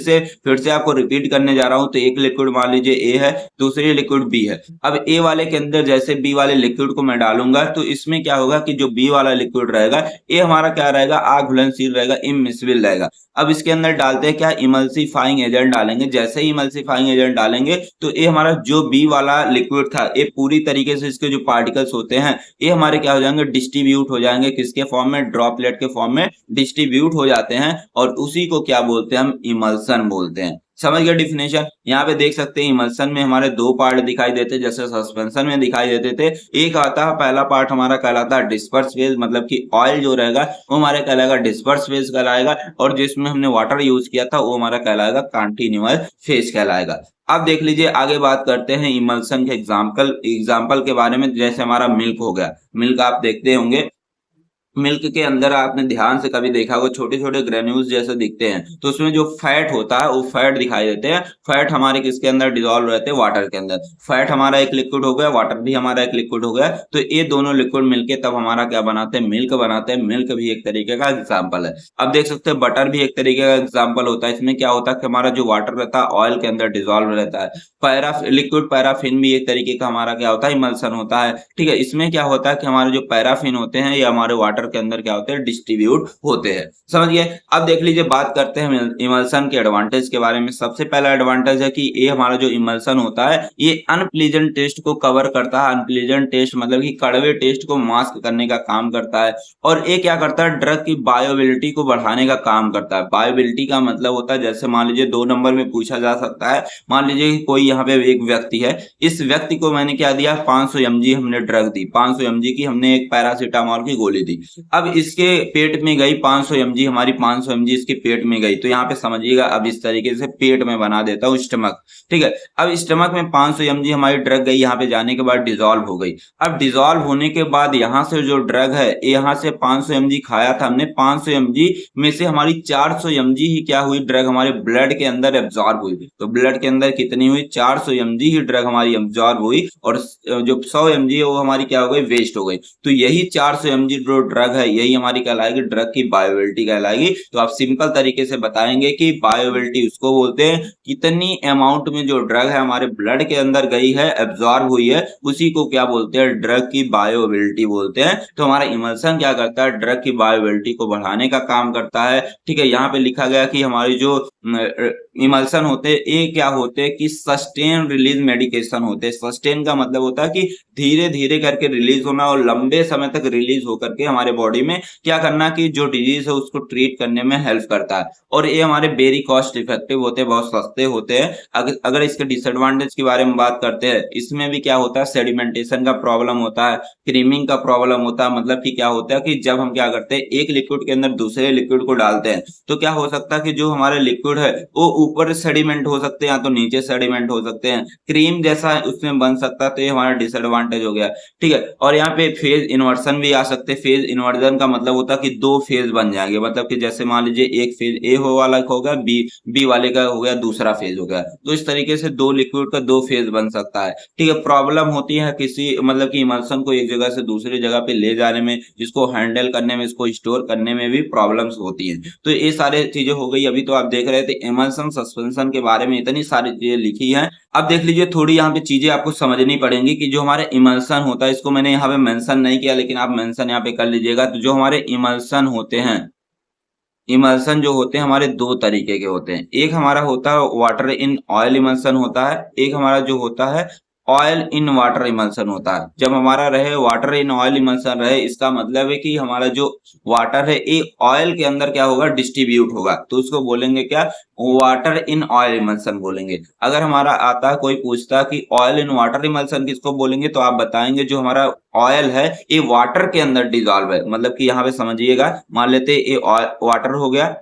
से आपको रिपीट करने जा रहा हूं। तो एक लिक्विड मान लीजिए ए है, दूसरी लिक्विड बी है। अब ए वाले के अंदर जैसे बी वाले लिक्विड को मैं डालूंगा तो इसमें क्या होगा कि जो बी वाला लिक्विड रहेगा ये हमारा क्या रहेगा अघुलनशील रहेगा, इमिसिबल रहेगा। अब इसके अंदर डालते हैं क्या इमल्सिफाइंग एजेंट डालेंगे। जैसे ही इमल्सिफाइंग एजेंट डालेंगे तो ये हमारा जो बी वाला लिक्विड था ये पूरी तरीके से इसके जो पार्टिकल्स होते हैं ये हमारे क्या हो जाएंगे डिस्ट्रीब्यूट हो जाएंगे, किसके फॉर्म में ड्रॉपलेट के फॉर्म में डिस्ट्रीब्यूट हो जाते हैं और उसी को क्या बोलते हैं हम इमल्सन बोलते हैं। समझ गए डिफिनेशन। यहाँ पे देख सकते हैं इमल्सन में हमारे दो पार्ट दिखाई देते जैसे सस्पेंशन में दिखाई देते थे। एक आता है पहला पार्ट हमारा कहलाता है डिस्पर्स फेज, मतलब कि ऑयल जो रहेगा वो हमारे कहलाएगा डिस्पर्स फेज कहलाएगा और जिसमें हमने वाटर यूज किया था वो हमारा कहलाएगा कंटिन्यूअस फेज कहलाएगा। अब देख लीजिए आगे बात करते हैं इमल्सन के एग्जाम्पल के बारे में। जैसे हमारा मिल्क हो गया, मिल्क आप देखते होंगे मिल्क के अंदर आपने ध्यान से कभी देखा होगा छोटे छोटे ग्रेन्यूल्स जैसे दिखते हैं, तो उसमें जो फैट होता है वो फैट दिखाई देते हैं। फैट हमारे किसके अंदर डिसॉल्व रहते हैं वाटर के अंदर। फैट हमारा एक लिक्विड हो गया, वाटर भी हमारा एक लिक्विड हो गया, तो ये दोनों लिक्विड मिलके तब हमारा क्या बनाते हैं मिल्क बनाते हैं। मिल्क भी एक तरीके का एग्जाम्पल है। अब देख सकते हैं बटर भी एक तरीके का एग्जाम्पल होता है। इसमें क्या होता है कि हमारा जो वाटर रहता है ऑयल के अंदर डिसॉल्व रहता है। लिक्विड पैराफिन भी एक तरीके का हमारा क्या होता है इमल्सन होता है, ठीक है। इसमें क्या होता है कि हमारे जो पैराफिन होते हैं ये हमारे वाटर के अंदर क्या होते हैं डिस्ट्रीब्यूट होते हैं। समझ गए। अब देख लीजिए बात करते हैं इमल्सन के एडवांटेज के बारे में। सबसे पहला एडवांटेज है कि ये हमारा जो इमल्सन होता है ये अनप्लीजेंट टेस्ट को कवर करता है। अनप्लीजेंट टेस्ट मतलब कि कड़वे टेस्ट को मास्क करने का काम करता है। और ये क्या करता है ड्रग की बायोबिलिटी को बढ़ाने का काम करता है। बायोबिलिटी का मतलब होता है जैसे मान लीजिए 2 नंबर में पूछा जा सकता है, मान लीजिए कोई यहाँ पे एक व्यक्ति है, इस व्यक्ति को मैंने क्या दिया 500 mg हमने ड्रग दी, 500 mg की हमने एक पैरासीटामोल की गोली दी। अब इसके पेट में गई 500 mg, हमारी 500 mg इसके पेट में गई। तो यहाँ पे समझिएगा, अब इस तरीके से पेट में बना देता हूँ स्टमक, ठीक है। अब स्टमक में 500 mg हमारी ड्रग गई, यहाँ पे जाने के बाद डिजोल्व हो गई। अब डिजोल्व होने के बाद यहाँ से जो ड्रग है, यहाँ से 500 mg खाया था हमने, 500 mg में से हमारी 400 mg ही क्या हुई, ड्रग हमारे ब्लड के अंदर एब्जॉर्ब हुई। तो ब्लड के अंदर कितनी हुई, 400 mg ही ड्रग हमारी एब्जॉर्ब हुई, और जो 100 mg है वो हमारी क्या हो गई, वेस्ट हो गई। तो यही 400 mg जो ड्रग है, यही हमारी कहलाएगी ड्रग की बायोअवेलेबिलिटी कहलाएगी। तो आप सिंपल तरीके से बताएंगे कि बायोअवेलेबिलिटी उसको बोलते हैं, कितनी अमाउंट में जो ड्रग है हमारे ब्लड के अंदर गई है, एब्जॉर्ब हुई है, उसी को क्या बोलते हैं, ड्रग की बायोअवेलेबिलिटी बोलते हैं। तो हमारा इमल्सन क्या करता है, ड्रग की बायोअवेलेबिलिटी को बढ़ाने का काम करता है, ठीक है। यहाँ पे लिखा गया कि हमारी जो इमल्सन होते हैं, ये क्या होते हैं कि सस्टेन रिलीज मेडिकेशन होते हैं। सस्टेन का मतलब होता है कि धीरे धीरे करके रिलीज होना और लंबे समय तक रिलीज होकर के हमारे बॉडी में क्या करना कि जो डिजीज है उसको ट्रीट करने में हेल्प करता है। और ये हमारे वेरी कॉस्ट इफेक्टिव होते हैं, बहुत सस्ते होते हैं। अगर इसके डिसएडवांटेज के बारे में बात करते हैं, इसमें भी क्या होता है, सेडिमेंटेशन का प्रॉब्लम होता है, क्रीमिंग का प्रॉब्लम होता है। मतलब कि क्या होता है कि जब हम क्या करते हैं, एक लिक्विड के अंदर दूसरे लिक्विड को डालते हैं, तो क्या हो सकता है कि जो हमारे लिक्विड है वो ऊपर सेडिमेंट हो सकते हैं या तो नीचे सेडिमेंट हो सकते हैं, क्रीम जैसा उसमें बन सकता है। तो ये हमारा डिसएडवांटेज हो गया, ठीक है। और यहाँ पे फेज इन्वर्सन भी आ सकते हैं। फेज इन्वर्जन का मतलब होता है कि दो फेज बन जाएंगे, मतलब कि जैसे मान लीजिए एक फेज ए हो वाला हो गया, बी वाले का हो गया दूसरा फेज हो गया। तो इस तरीके से दो लिक्विड का दो फेज बन सकता है, ठीक है। प्रॉब्लम होती है किसी मतलब कि इमल्सन को एक जगह से दूसरी जगह पे ले जाने में, इसको हैंडल करने में, इसको स्टोर करने में भी प्रॉब्लम्स होती हैं। तो ये सारे चीजें हो गई। अभी तो आप देख रहे थे इमल्सन सस्पेंशन के बारे में इतनी सारी चीजें लिखी हैं। अब देख लीजिए, थोड़ी यहाँ पे चीजें आपको समझनी पड़ेंगी कि जो हमारे इमल्सन होता है, इसको मैंने यहाँ पे मेंशन नहीं किया, लेकिन आप मेंशन यहाँ पे कर लीजिएगा। तो जो हमारे इमल्सन होते हैं, इमल्सन जो होते हैं हमारे दो तरीके के होते हैं। एक हमारा होता है वाटर इन ऑयल इमल्सन होता है, एक हमारा जो होता है ऑयल इन वाटर इमल्सन होता है। जब हमारा रहे वाटर इन ऑयल इमल्सन रहे, इसका मतलब है कि हमारा जो वाटर है ये ऑयल के अंदर क्या होगा, डिस्ट्रीब्यूट होगा। तो उसको बोलेंगे क्या, वाटर इन ऑयल इमल्सन बोलेंगे। अगर हमारा आता है, कोई पूछता है कि ऑयल इन वाटर इमल्सन किसको बोलेंगे, तो आप बताएंगे जो हमारा ऑयल है ये वाटर के अंदर डिजॉल्व है। मतलब कि यहाँ पे समझिएगा, मान लेते ये वाटर हो गया,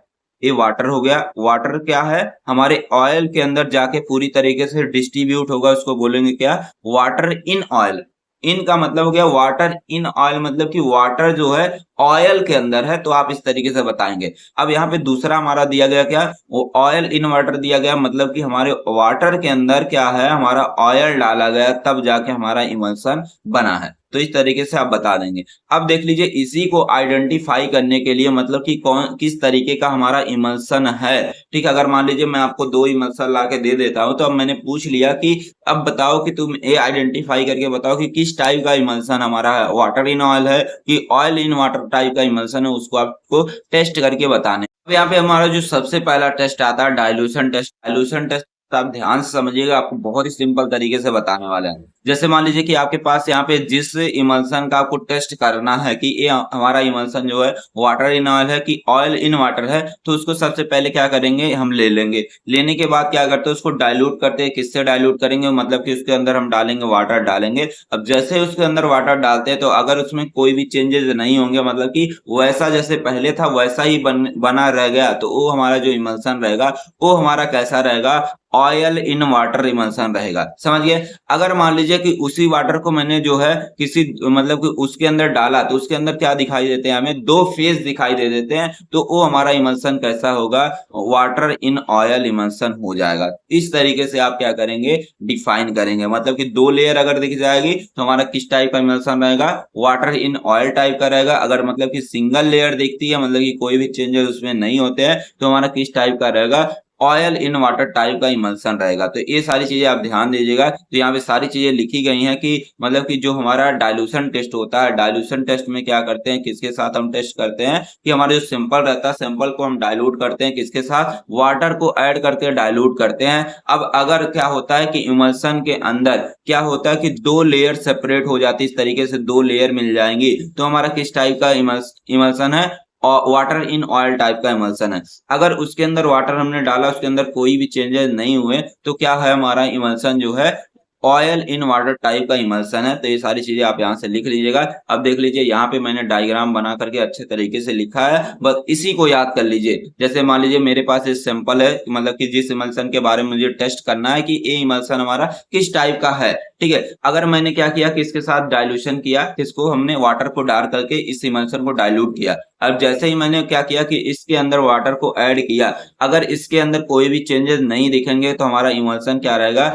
ये वाटर हो गया। वाटर क्या है, हमारे ऑयल के अंदर जाके पूरी तरीके से डिस्ट्रीब्यूट होगा, उसको बोलेंगे क्या, वाटर इन ऑयल। इन का मतलब हो गया वाटर इन ऑयल, मतलब कि वाटर जो है ऑयल के अंदर है। तो आप इस तरीके से बताएंगे। अब यहाँ पे दूसरा हमारा दिया गया क्या, वो ऑयल इन वाटर दिया गया, मतलब कि हमारे वाटर के अंदर क्या है, हमारा ऑयल डाला गया, तब जाके हमारा इमल्सन बना है। तो इस तरीके से आप बता देंगे। अब देख लीजिए, इसी को आइडेंटिफाई करने के लिए, मतलब कि कौन किस तरीके का हमारा इमल्सन है, ठीक है। अगर मान लीजिए मैं आपको दो इमल्सन ला के दे देता हूं, तो अब मैंने पूछ लिया कि अब बताओ कि तुम ये आइडेंटिफाई करके बताओ कि किस टाइप का इमल्सन हमारा है, वाटर इन ऑयल है कि ऑयल इन वाटर टाइप का इमल्सन है, उसको आपको टेस्ट करके बताने। अब यहाँ पे हमारा जो सबसे पहला टेस्ट आता है डाइल्यूशन टेस्ट। डाइल्यूशन टेस्ट आप ध्यान से समझिएगा, आपको बहुत ही सिंपल तरीके से बताने वाले हैं। जैसे मान लीजिए कि आपके पास यहाँ पे जिस इमल्सन का आपको टेस्ट करना है कि ये हमारा इमल्सन जो है वाटर इन ऑयल है कि ऑयल इन वाटर है, तो उसको सबसे पहले क्या करेंगे, हम ले लेंगे। लेने के बाद क्या करते हैं, उसको डाइल्यूट करते हैं। किससे डाइल्यूट करेंगे, मतलब कि उसके अंदर हम डालेंगे वाटर डालेंगे। अब जैसे उसके अंदर वाटर डालते हैं, तो अगर उसमें कोई भी चेंजेस नहीं होंगे, मतलब कि वैसा जैसे पहले था वैसा ही बना रह गया, तो वो हमारा जो इमल्सन रहेगा वो हमारा कैसा रहेगा, ऑयल इन वाटर इमल्सन रहेगा। समझ गए। अगर मान लीजिए कि उसी वाटर को मैंने जो है किसी मतलब कि उसके अंदर डाला, तो उसके अंदर क्या दिखाई देते हैं, हमें दो फेज दिखाई दे देते हैं। तो वो हमारा इमल्सन कैसा होगा, वाटर इन ऑयल इमल्सन हो जाएगा। इस तरीके से आप क्या करेंगे, डिफाइन करेंगे। मतलब कि दो लेयर अगर दिख जाएगी तो हमारा किस टाइप का इमल्सन रहेगा, वाटर इन ऑयल टाइप का रहेगा। अगर मतलब कि सिंगल लेयर दिखती है, मतलब कि कोई भी चेंजेस उसमें नहीं होते हैं, तो हमारा किस टाइप का रहेगा, ऑयल इन वाटर टाइप का इमल्सन रहेगा। तो ये सारी चीजें आप ध्यान दीजिएगा। तो यहाँ पे सारी चीजें लिखी गई हैं कि मतलब कि जो हमारा डाइल्यूशन टेस्ट होता है, डाइल्यूशन टेस्ट में क्या करते हैं, किसके साथ हम टेस्ट करते हैं कि हमारा जो सैंपल रहता है, सैंपल को हम डाइल्यूट करते हैं, किसके साथ, वाटर को ऐड करके डाइल्यूट करते हैं। अब अगर क्या होता है कि इमल्सन के अंदर क्या होता है कि दो लेयर सेपरेट हो जाती है, इस तरीके से दो लेयर मिल जाएंगी, तो हमारा किस टाइप का इमल्सन है, वाटर इन ऑयल टाइप का इमल्सन है। अगर उसके अंदर वाटर हमने डाला, उसके अंदर कोई भी चेंजेस नहीं हुए, तो क्या है, हमारा इमल्सन जो है ऑयल इन वाटर टाइप का इमल्सन है। तो ये सारी चीजें आप यहाँ से लिख लीजिएगा। अब देख लीजिए यहाँ पे मैंने डायग्राम बना करके अच्छे तरीके से लिखा है, बस इसी को याद कर लीजिए। जैसे मान लीजिए मेरे पास एक सैंपल है, मतलब कि जिस इमल्सन के बारे में मुझे टेस्ट करना है कि ये इमल्सन हमारा किस टाइप का है, ठीक है। अगर मैंने क्या किया कि इसके साथ डाइल्यूशन किया, किसको, हमने वाटर को डाल करके इस इमल्सन को डाइल्यूट किया। अब जैसे ही मैंने क्या किया कि इसके अंदर वाटर को ऐड किया, अगर इसके अंदर कोई भी चेंजेस नहीं दिखेंगे तो हमारा इमल्सन क्या रहेगा,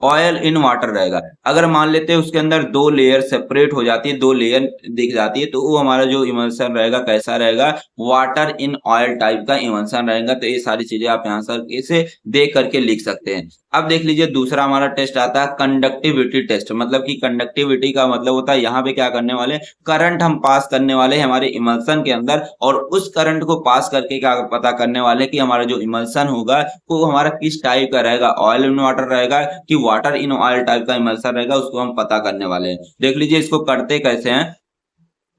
ऑयल इन वाटर रहेगा। अगर मान लेते हैं उसके अंदर दो लेयर सेपरेट हो जाती है, दो लेयर दिख जाती है, तो वो हमारा जो इमल्सन रहेगा कैसा रहेगा, वाटर इन ऑयल टाइप का इमल्सन रहेगा। तो ये सारी चीजें आप यहाँ से इसे देख करके लिख सकते हैं। अब देख लीजिए दूसरा हमारा टेस्ट आता है कंडक्टिविटी टेस्ट। मतलब कि कंडक्टिविटी का मतलब होता है यहाँ पे क्या करने वाले, करंट हम पास करने वाले हैं हमारे इमल्सन के अंदर, और उस करंट को पास करके क्या पता करने वाले कि हमारा जो इमल्सन होगा वो हमारा किस टाइप का रहेगा, ऑयल इन वाटर रहेगा कि वाटर इन ऑयल टाइप का इमल्सन रहेगा, उसको हम पता करने वाले हैं। देख लीजिए इसको करते कैसे हैं,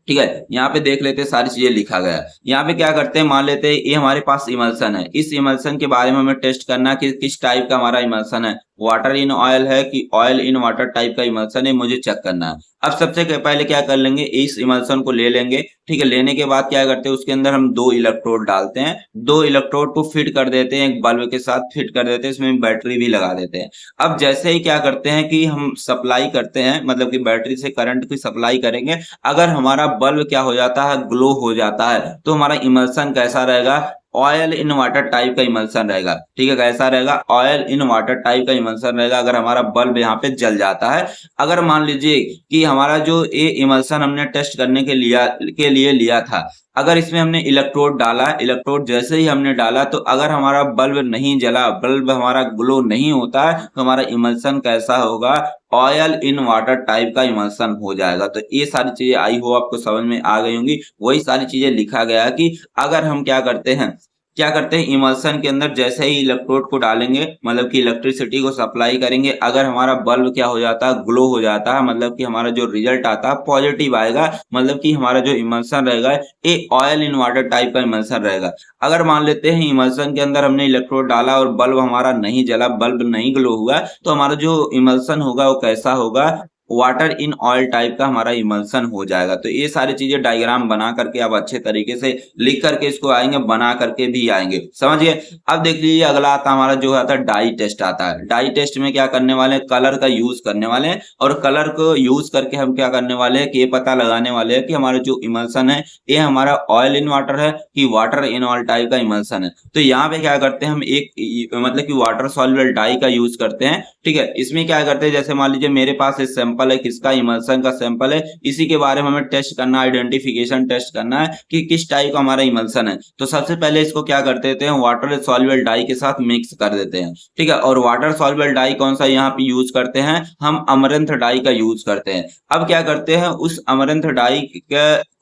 ठीक है। यहाँ पे देख लेते हैं सारी चीजें लिखा गया है। यहाँ पे क्या करते हैं, मान लेते हैं ये हमारे पास इमल्सन है, इस इमल्सन के बारे में हमें टेस्ट करना कि किस टाइप का हमारा इमल्सन है, वाटर इन ऑयल है कि ऑयल इन वाटर टाइप का इमल्सन है, मुझे चेक करना है। अब सबसे पहले क्या कर लेंगे, इस इमल्सन को ले लेंगे, ठीक है। लेने के बाद क्या करते हैं, उसके अंदर हम दो इलेक्ट्रोड डालते हैं, दो इलेक्ट्रोड को फिट कर देते हैं, एक बल्ब के साथ फिट कर देते हैं, इसमें बैटरी भी लगा देते हैं। अब जैसे ही क्या करते हैं कि हम सप्लाई करते हैं, मतलब कि बैटरी से करंट की सप्लाई करेंगे, अगर हमारा बल्ब क्या हो जाता है, ग्लो हो जाता है, तो हमारा इमल्सन कैसा रहेगा, ऑयल इन वाटर टाइप का इमल्सन रहेगा, ठीक है। कैसा रहेगा, ऑयल इन वाटर टाइप का इमल्सन रहेगा अगर हमारा बल्ब यहाँ पे जल जाता है। अगर मान लीजिए कि हमारा जो ये इमल्सन हमने टेस्ट करने के लिए लिया था, अगर इसमें हमने इलेक्ट्रोड डाला, इलेक्ट्रोड जैसे ही हमने डाला, तो अगर हमारा बल्ब नहीं जला, बल्ब हमारा ग्लो नहीं होता है, तो हमारा इमल्सन कैसा होगा, ऑयल इन वाटर टाइप का इमल्सन हो जाएगा। तो ये सारी चीजें आई हो आपको समझ में आ गई होंगी। वही सारी चीजें लिखा गया है कि अगर हम क्या करते हैं इमल्सन के अंदर जैसे ही इलेक्ट्रोड को डालेंगे, मतलब कि इलेक्ट्रिसिटी को सप्लाई करेंगे, अगर हमारा बल्ब क्या हो जाता है, ग्लो हो जाता है, मतलब कि हमारा जो रिजल्ट आता है पॉजिटिव आएगा, मतलब कि हमारा जो इमल्सन रहेगा ये ऑयल इन वाटर टाइप का इमल्सन रहेगा। अगर मान लेते हैं इमल्सन के अंदर हमने इलेक्ट्रोड डाला और बल्ब हमारा नहीं जला, बल्ब नहीं ग्लो हुआ, तो हमारा जो इमल्सन होगा वो कैसा होगा, वाटर इन ऑयल टाइप का हमारा इमल्सन हो जाएगा। तो ये सारी चीजें डायग्राम बना करके आप अच्छे तरीके से लिख करके इसको आएंगे, बना करके भी आएंगे, समझिए। अब देख लीजिए अगला आता हमारा जो आता है डाई टेस्ट आता है। डाई टेस्ट में क्या करने वाले हैं, कलर का यूज करने वाले हैं, और कलर को यूज करके हम क्या करने वाले हैं कि ये पता लगाने वाले हैं कि हमारा जो इमल्सन है ये हमारा ऑयल इन वाटर है कि वाटर इन ऑयल टाइप का इमल्सन है। तो यहाँ पे क्या करते हैं हम एक मतलब कि वाटर सॉल्युबल डाई का यूज करते हैं, ठीक है। इसमें क्या करते हैं, जैसे मान लीजिए मेरे पास एक सैंपल है, किसका, इमल्सन का सैंपल है, इसी के बारे में हमें टेस्ट करना, आइडेंटिफिकेशन टेस्ट करना है कि किस टाइप का हमारा इमल्सन है। तो सबसे पहले इसको क्या करते हैं, वाटर सॉल्युबल डाई के साथ मिक्स कर देते हैं, ठीक है। और वाटर सॉल्युबल डाई कौन सा यहाँ पे यूज करते हैं, हम अमरंथ डाई का यूज करते हैं। अब क्या करते हैं, उस अमरंथ डाई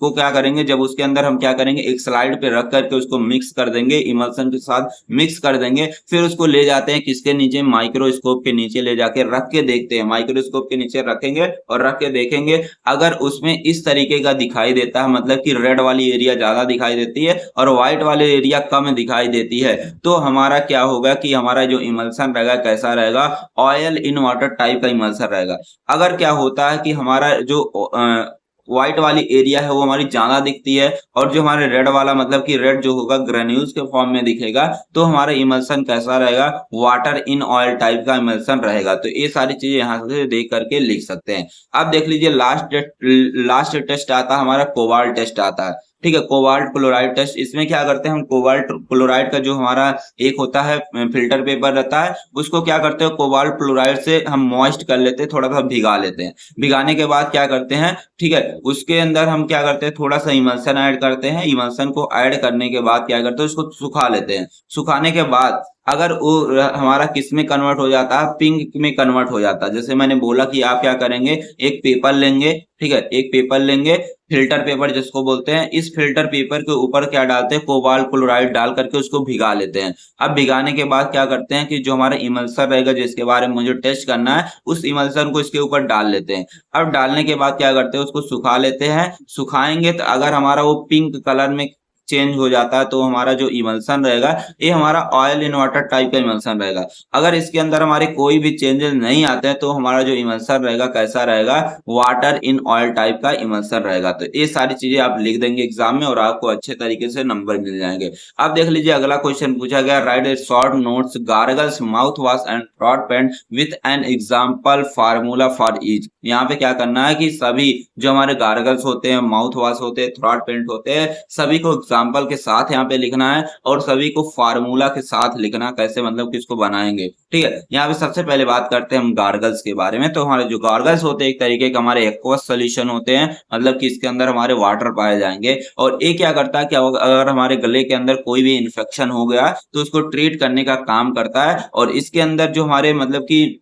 को क्या करेंगे, जब उसके अंदर हम क्या करेंगे, एक स्लाइड पे रख करके उसको मिक्स कर देंगे, इमल्सन के साथ मिक्स कर देंगे, फिर उसको ले जाते हैं किसके नीचे, माइक्रोस्कोप के नीचे ले जाके रख के देखते हैं। माइक्रोस्कोप के नीचे रखेंगे और रख के देखेंगे, अगर उसमें इस तरीके का दिखाई देता है, मतलब कि रेड वाली एरिया ज्यादा दिखाई देती है और व्हाइट वाले एरिया कम दिखाई देती है, तो हमारा क्या होगा कि हमारा जो इमल्सन रहेगा कैसा रहेगा, ऑयल इन वाटर टाइप का इमल्सन रहेगा। अगर क्या होता है कि हमारा जो व्हाइट वाली एरिया है वो हमारी ज्यादा दिखती है, और जो हमारे रेड वाला, मतलब कि रेड जो होगा ग्रेन्यूल्स के फॉर्म में दिखेगा, तो हमारा इमल्सन कैसा रहेगा, वाटर इन ऑयल टाइप का इमल्सन रहेगा। तो ये सारी चीजें यहाँ से देख करके लिख सकते हैं। अब देख लीजिए लास्ट टेस्ट आता है हमारा कोबाल्ट टेस्ट आता है, ठीक है। कोबाल्ट क्लोराइड टेस्ट, इसमें क्या करते हैं हम, कोबाल्ट क्लोराइड का जो हमारा एक होता है फिल्टर पेपर रहता है, उसको क्या करते हैं, कोबाल्ट क्लोराइड से हम मॉइस्ट कर लेते हैं, थोड़ा सा भिगा लेते हैं। भिगाने के बाद क्या करते हैं, ठीक है, उसके अंदर हम क्या करते हैं, थोड़ा सा इमल्सन ऐड करते हैं। इमल्सन को ऐड करने के बाद क्या करते हैं, उसको सुखा लेते हैं। सुखाने के बाद अगर वो हमारा किस में कन्वर्ट हो जाता है, पिंक में कन्वर्ट हो जाता है। जैसे मैंने बोला कि आप क्या करेंगे, एक पेपर लेंगे, ठीक है, एक पेपर लेंगे, फिल्टर पेपर जिसको बोलते हैं। इस फिल्टर पेपर के ऊपर क्या डालते हैं, कोबाल्ट क्लोराइड डाल करके उसको भिगा लेते हैं। अब भिगाने के बाद क्या करते हैं कि जो हमारा इमल्सन रहेगा जिसके बारे में मुझे टेस्ट करना है, उस इमल्सन को इसके ऊपर डाल लेते हैं। अब डालने के बाद क्या करते हैं, उसको सुखा लेते हैं। सुखाएंगे तो अगर हमारा वो पिंक कलर में चेंज हो जाता है तो हमारा जो इमल्सन रहेगा ये हमारा ऑयल इन वाटर टाइप का इमल्सन रहेगा। अगर इसके अंदर हमारे कोई भी चेंजेस नहीं आते हैं तो हमारा जो इमल्सन रहेगा कैसा रहेगा, वाटर इन ऑयल टाइप का इमल्सन रहेगा। तो ये सारी चीजें आप लिख देंगे एग्जाम में और आपको अच्छे तरीके से नंबर मिल जाएंगे। अब देख लीजिए अगला क्वेश्चन पूछा गया, write a short notes gargles mouth wash and throat paint with an example formula for each. यहाँ पे क्या करना है कि सभी जो हमारे गार्गल्स होते हैं, माउथ वॉश होते हैं, थ्रॉट पेंट होते हैं, सभी को एग्जाम्पल के साथ यहाँ पे लिखना है और सभी को फार्मूला के साथ लिखना, कैसे मतलब किसको बनाएंगे। ठीक है, यहाँ पे सबसे पहले बात करते हैं हम गार्गल्स के बारे में। तो हमारे जो गार्गल्स होते हैं एक तरीके के हमारे एक्वस सोल्यूशन होते हैं, मतलब कि इसके अंदर हमारे वाटर पाए जाएंगे। और ये क्या करता है कि अगर हमारे गले के अंदर कोई भी इन्फेक्शन हो गया तो उसको ट्रीट करने का काम करता है। और इसके अंदर जो हमारे मतलब कि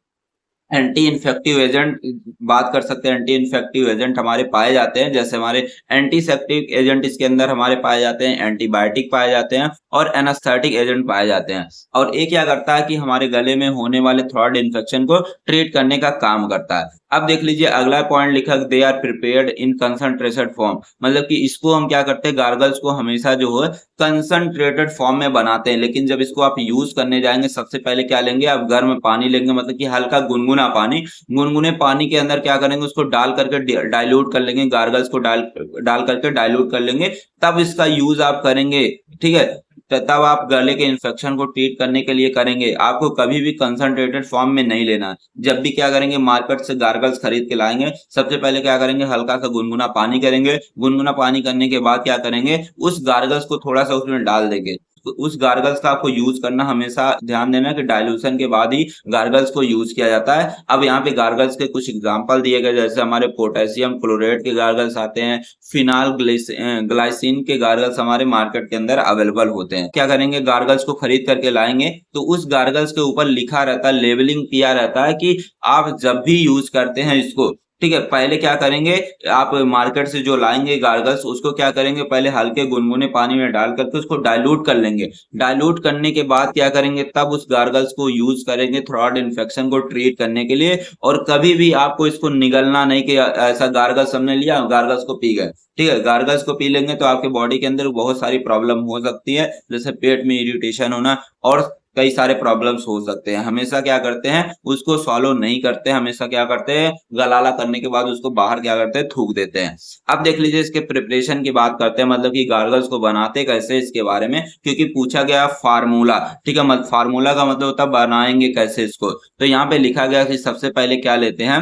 एंटी इन्फेक्टिव एजेंट बात कर सकते हैं, एंटी इन्फेक्टिव एजेंट हमारे पाए जाते हैं, जैसे हमारे एंटीसेप्टिक एजेंट इसके अंदर हमारे पाए जाते हैं, एंटीबायोटिक पाए जाते हैं और एनास्थेटिक एजेंट पाए जाते हैं। और ये क्या करता है कि हमारे गले में होने वाले थ्रोट इन्फेक्शन को ट्रीट करने का काम करता है। अब देख लीजिए अगला पॉइंट लिखा, they are prepared in concentrated form, मतलब कि इसको हम क्या करते हैं, गार्गल्स को हमेशा जो है कंसंट्रेटेड फॉर्म में बनाते हैं। लेकिन जब इसको आप यूज करने जाएंगे सबसे पहले क्या लेंगे, आप गर्म पानी लेंगे, मतलब कि हल्का गुनगुना पानी। गुनगुने पानी के अंदर क्या करेंगे, उसको डाल करके डाइल्यूट कर लेंगे, गार्गल्स को डाल करके डाइल्यूट कर लेंगे, तब इसका यूज आप करेंगे। ठीक है, तब आप गले के इन्फेक्शन को ट्रीट करने के लिए करेंगे। आपको कभी भी कंसंट्रेटेड फॉर्म में नहीं लेना। जब भी क्या करेंगे, मार्केट से गार्गल्स खरीद के लाएंगे, सबसे पहले क्या करेंगे, हल्का सा गुनगुना पानी करेंगे। गुनगुना पानी करने के बाद क्या करेंगे, उस गार्गल्स को थोड़ा सा उसमें डाल देंगे। तो उस गार्गल्स का आपको यूज करना, हमेशा ध्यान देना कि डाइल्यूशन के बाद ही गार्गल्स को यूज किया जाता है। अब यहाँ पे गार्गल्स के कुछ एग्जांपल दिए गए, जैसे हमारे पोटेशियम क्लोराइड के गार्गल्स आते हैं, फिनाल ग्लाइसिन के गार्गल्स हमारे मार्केट के अंदर अवेलेबल होते हैं। क्या करेंगे, गार्गल्स को खरीद करके लाएंगे तो उस गार्गल्स के ऊपर लिखा रहता है, लेबलिंग किया रहता है कि आप जब भी यूज करते हैं इसको, ठीक है, पहले क्या करेंगे, आप मार्केट से जो लाएंगे गार्गल्स उसको क्या करेंगे, पहले हल्के गुनगुने पानी में डाल करके उसको डाइल्यूट कर लेंगे। डाइल्यूट करने के बाद क्या करेंगे, तब उस गार्गल्स को यूज करेंगे थ्रोट इन्फेक्शन को ट्रीट करने के लिए। और कभी भी आपको इसको निगलना नहीं कि ऐसा गार्गल्स हमने लिया, गार्गल्स को पी गए। ठीक है, गार्गल्स को पी लेंगे तो आपके बॉडी के अंदर बहुत सारी प्रॉब्लम हो सकती है, जैसे पेट में इरिटेशन होना और कई सारे प्रॉब्लम्स हो सकते हैं। हमेशा क्या करते हैं, उसको सॉलो नहीं करते, हमेशा क्या करते हैं, गलाला करने के बाद उसको बाहर क्या करते हैं, थूक देते हैं। अब देख लीजिए इसके प्रिपरेशन की बात करते हैं, मतलब कि गार्गल्स को बनाते कैसे इसके बारे में, क्योंकि पूछा गया फार्मूला। ठीक है, फार्मूला का मतलब होता है बनाएंगे कैसे इसको। तो यहाँ पे लिखा गया कि सबसे पहले क्या लेते हैं,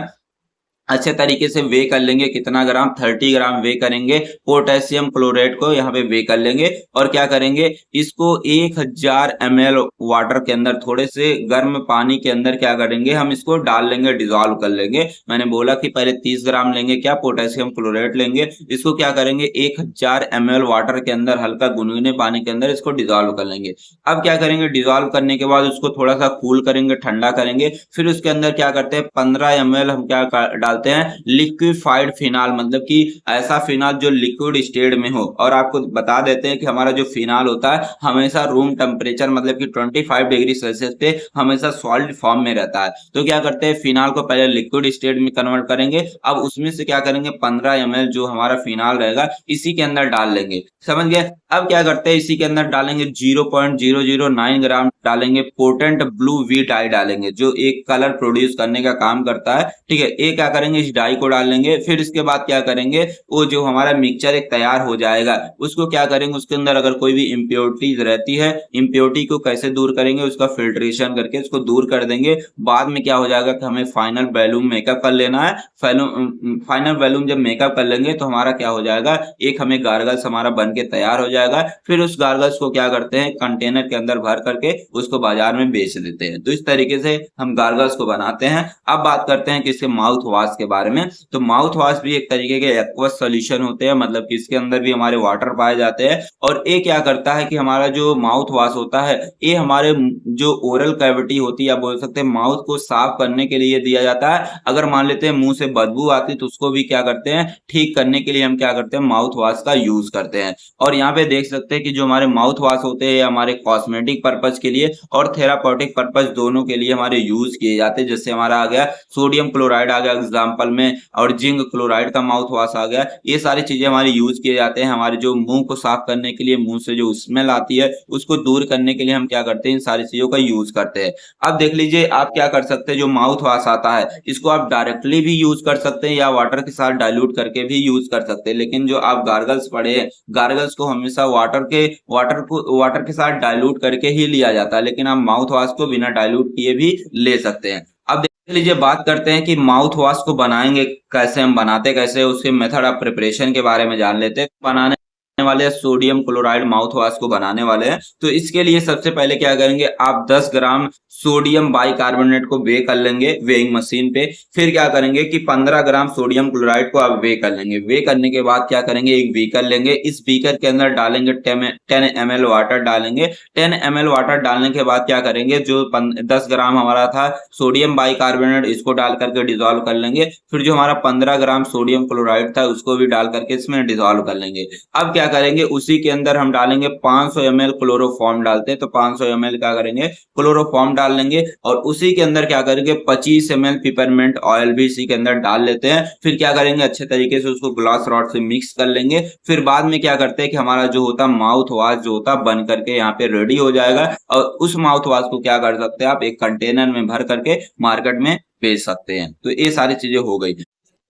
अच्छे तरीके से वे कर लेंगे, कितना ग्राम, 30 ग्राम वे करेंगे पोटेशियम क्लोराइड को, यहाँ पे वे कर लेंगे। और क्या करेंगे, इसको 1000 ml वाटर के अंदर, थोड़े से गर्म पानी के अंदर क्या करेंगे, हम इसको डाल लेंगे, डिजोल्व कर लेंगे। मैंने बोला कि पहले 30 ग्राम लेंगे क्या, पोटेशियम क्लोराइड लेंगे, इसको क्या करेंगे 1000 ml वाटर के अंदर, हल्का गुनगुने पानी के अंदर इसको डिजोल्व कर लेंगे। अब क्या करेंगे, डिजोल्व करने के बाद उसको थोड़ा सा कूल करेंगे, ठंडा करेंगे। फिर उसके अंदर क्या करते हैं, 15 ml हम क्या डालते हैं, लिक्विफाइड फिनाल, मतलब कि ऐसा फिनाल जो लिक्विड स्टेट में हो। और आपको बता देते हैं कि हमारा जो फिनाल होता है हमेशा रूम टेम्परेचर, मतलब कि 25 डिग्री सेल्सियस पे हमेशा सॉलिड फॉर्म में रहता है। तो क्या करते हैं, फिनाल को पहले लिक्विड स्टेट में कन्वर्ट करेंगे। अब उसमें से क्या करेंगे, 15 ml जो हमारा फिनाल रहेगा इसी के अंदर डाल लेंगे, समझ गए। अब क्या करते हैं, इसी के अंदर डालेंगे 0.009 ग्राम डालेंगे पोटेंट ब्लू वी डाई डालेंगे, जो एक कलर प्रोड्यूस करने का काम करता है। ठीक है, ये क्या करेंगे, इस डाई को डाल लेंगे। फिर इसके बाद क्या करेंगे, वो जो हमारा मिक्सचर एक तैयार हो जाएगा उसको क्या करेंगे, उसके अंदर अगर कोई भी इम्प्योरिटीज रहती है, इम्प्योरिटी को कैसे दूर करेंगे, उसका फिल्ट्रेशन करके उसको दूर कर देंगे। बाद में क्या हो जाएगा कि हमें फाइनल वॉल्यूम मेकअप कर लेना है। फाइनल वॉल्यूम जब मेकअप कर लेंगे तो हमारा क्या हो जाएगा, एक हमें गार्गल्स हमारा बन के तैयार हो जाएगा। फिर उस गार्गल्स को क्या करते हैं, कंटेनर के अंदर भर करके उसको बाजार में बेच देते हैं। तो इस तरीके से हम गार्गल्स को बनाते हैं। अब बात करते हैं कि इसके माउथ वॉश के बारे में। तो माउथ वॉश भी एक तरीके के एक्वस सॉल्यूशन होते हैं, मतलब कि इसके अंदर भी हमारे वाटर पाए जाते हैं। और ये क्या करता है कि हमारा जो माउथ वॉश होता है ये हमारे जो ओरल कैविटी होती है, आप बोल सकते हैं माउथ को साफ करने के लिए दिया जाता है। अगर मान लेते हैं मुंह से बदबू आती तो उसको भी क्या करते हैं, ठीक करने के लिए हम क्या करते हैं, माउथ वॉश का यूज करते हैं। और यहाँ पे देख सकते हैं कि जो हमारे माउथ वॉश होते हैं हमारे कॉस्मेटिक पर्पज के लिए और थेरापेटिक पर्पज दोनों के लिए हमारे यूज किए जाते हैं। जैसे हमारा आ गया सोडियम क्लोराइड आ गया एग्जाम्पल एग्जाम्पल में, और जिंक क्लोराइड का माउथ वॉश आ गया। ये सारी चीजें हमारे यूज किए जाते हैं हमारे जो मुंह को साफ करने के लिए, मुंह से जो स्मेल आती है उसको दूर करने के लिए हम क्या करते हैं, इन सारी चीजों का यूज करते हैं। अब देख लीजिए आप क्या कर सकते हैं, जो माउथ वॉश आता है इसको आप डायरेक्टली भी यूज कर सकते हैं या वाटर के साथ डाइल्यूट करके भी यूज कर सकते हैं। लेकिन जो आप गार्गल्स पढ़े हैं, गार्गल्स को हमेशा वाटर के साथ डाइल्यूट करके ही लिया जाता है, लेकिन आप माउथ वॉश को बिना डाइल्यूट किए भी ले सकते हैं। अब देख लीजिए बात करते हैं कि माउथ वॉश को बनाएंगे कैसे, हम बनाते कैसे, उसके मेथड ऑफ प्रिपरेशन के बारे में जान लेते हैं। बनाने वाले सोडियम क्लोराइड माउथ वॉश को बनाने वाले हैं, तो इसके लिए सबसे पहले क्या करेंगे, आप 10 ग्राम सोडियम बाइकार्बोनेट को वे कर लेंगे वेइंग मशीन पे। फिर क्या करेंगे कि 15 ग्राम सोडियम क्लोराइड को आप वे कर लेंगे। वे करने के बाद क्या करेंगे, एक बीकर लेंगे, इस बीकर के अंदर डालेंगे 10 ml वाटर डालेंगे। 10 ml वाटर डालने के बाद क्या करेंगे, जो 10 ग्राम हमारा था सोडियम बाइकार्बोनेट इसको डाल करके डिजोल्व कर लेंगे। फिर जो हमारा 15 ग्राम सोडियम क्लोराइड था उसको भी डाल करके इसमें डिजोल्व कर लेंगे। अब क्या करेंगे, उसी के अंदर हम डालेंगे 500 ml क्लोरोफॉर्म डालते हैं, तो 500 ml क्या करेंगे, क्लोरोफॉर्म डाल लेंगे। और उसी के अंदर क्या करेंगे, 25 ml पिपरमेंट ऑयल भी इसी के अंदर डाल लेते हैं। फिर क्या करेंगे, अच्छे तरीके से उसको ग्लास रॉड से मिक्स कर लेंगे। फिर बाद में क्या करते हैं कि हमारा जो होता माउथ वॉश जो होता बन करके यहाँ पे रेडी हो जाएगा। और उस माउथ वॉश को क्या कर सकते हैं, आप एक कंटेनर में भर करके मार्केट में बेच सकते हैं। तो ये सारी चीजें हो गई।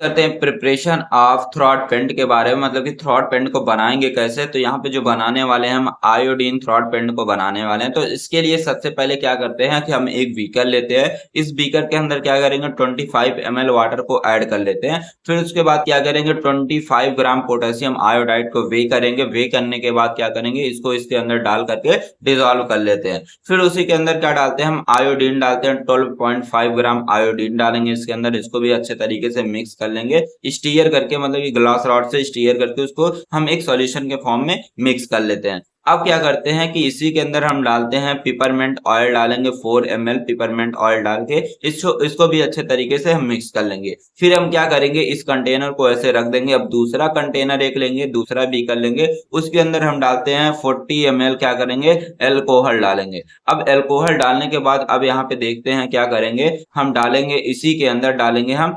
करते हैं प्रिपरेशन ऑफ थ्रॉट पेंट के बारे में, मतलब कि थ्रॉट पेंट को बनाएंगे कैसे। तो यहाँ पे जो बनाने वाले हैं हम आयोडीन थ्रॉट पेंट को बनाने वाले हैं। तो इसके लिए सबसे पहले क्या करते हैं कि हम एक बीकर लेते हैं, इस बीकर के अंदर क्या करेंगे 25 ml वाटर को ऐड कर लेते हैं। फिर उसके बाद क्या करेंगे 25 ग्राम पोटेशियम आयोडाइड को वे करेंगे। वे करने के बाद क्या करेंगे, इसको इसके अंदर डाल करके डिजोल्व कर लेते हैं। फिर उसी के अंदर क्या डालते हैं, हम आयोडीन डालते हैं, 12.5 ग्राम आयोडीन डालेंगे इसके अंदर। इसको भी अच्छे तरीके से मिक्स कर लेंगे, स्टीयर करके, मतलब कि ग्लास रॉड से स्टीयर करके उसको हम एक सॉल्यूशन के फॉर्म में मिक्स कर लेते हैं। अब क्या करते हैं कि इसी के अंदर हम डालते हैं पिपरमेंट ऑयल डालेंगे, 4 ml पिपरमेंट ऑयल डाल के इसको भी अच्छे तरीके से हम मिक्स कर लेंगे। फिर हम क्या करेंगे, इस कंटेनर को ऐसे रख देंगे। अब दूसरा कंटेनर एक लेंगे, दूसरा भी कर लेंगे, उसके अंदर हम डालते हैं 40 ml क्या करेंगे, एल्कोहल डालेंगे। अब एल्कोहल डालने के बाद अब यहाँ पे देखते हैं क्या करेंगे, हम डालेंगे इसी के अंदर डालेंगे हम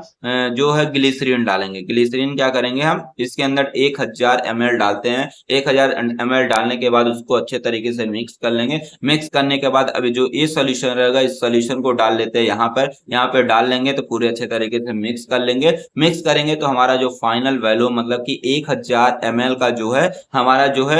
जो है ग्लिसरीन डालेंगे। ग्लिसरीन क्या करेंगे, हम इसके अंदर 1000 ml डालते हैं। 1000 ml डालने के बाद उसको अच्छे तरीके से मिक्स कर लेंगे। मिक्स करने के बाद अभी जो ये सॉल्यूशन रहेगा इस सॉल्यूशन को डाल लेते हैं यहाँ पर डाल लेंगे, तो पूरे अच्छे तरीके से मिक्स कर लेंगे। मिक्स करेंगे तो हमारा जो फाइनल वैल्यू मतलब कि 1000 ml का जो है हमारा जो है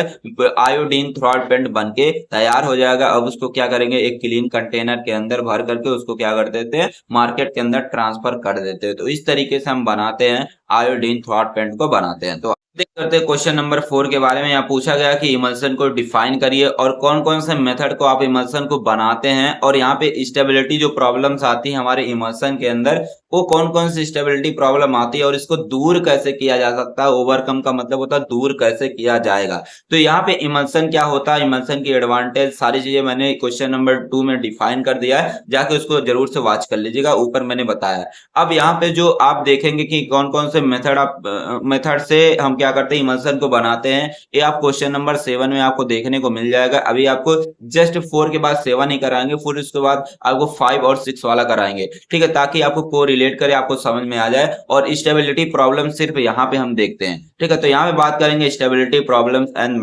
आयोडीन थ्रॉट पेंट बन के तैयार हो जाएगा। अब उसको क्या करेंगे, एक क्लीन कंटेनर के अंदर भर करके उसको क्या कर देते हैं, मार्केट के अंदर ट्रांसफर कर देते हैं। तो इस तरीके से हम बनाते हैं, आयोडीन थ्रॉट पेंट को बनाते हैं। तो करते हैं क्वेश्चन नंबर 4 के बारे में। यहाँ पूछा गया कि इमल्सन को डिफाइन करिए और कौन कौन से मेथड को आप इमल्सन को बनाते हैं, और यहाँ पे स्टेबिलिटी जो प्रॉब्लम्स आती है हमारे इमल्सन के अंदर वो कौन कौन सी स्टेबिलिटी प्रॉब्लम आती है और इसको दूर कैसे किया जा सकता है। ओवरकम का मतलब होता है दूर कैसे किया जाएगा। तो यहाँ पे इमल्सन क्या होता है, इमल्सन की एडवांटेज सारी चीजें मैंने क्वेश्चन नंबर 2 में डिफाइन कर दिया है, जाके उसको जरूर से वॉच कर लीजिएगा, ऊपर मैंने बताया। अब यहाँ पे जो आप देखेंगे कि कौन कौन से मेथड से हम क्या करते हैं इमल्सन को बनाते हैं, ये आप क्वेश्चन नंबर 7 में आपको देखने को मिल जाएगा। अभी आपको जस्ट 4 के बाद 7 ही कराएंगे, फिर उसके बाद आपको 5 और 6 वाला कराएंगे, ठीक है, ताकि आपको को रिलेट करे, आपको समझ में आ जाए। और स्टेबिलिटी प्रॉब्लम सिर्फ यहाँ पे हम देखते हैं, ठीक है। तो यहाँ पे बात करेंगे stability problems and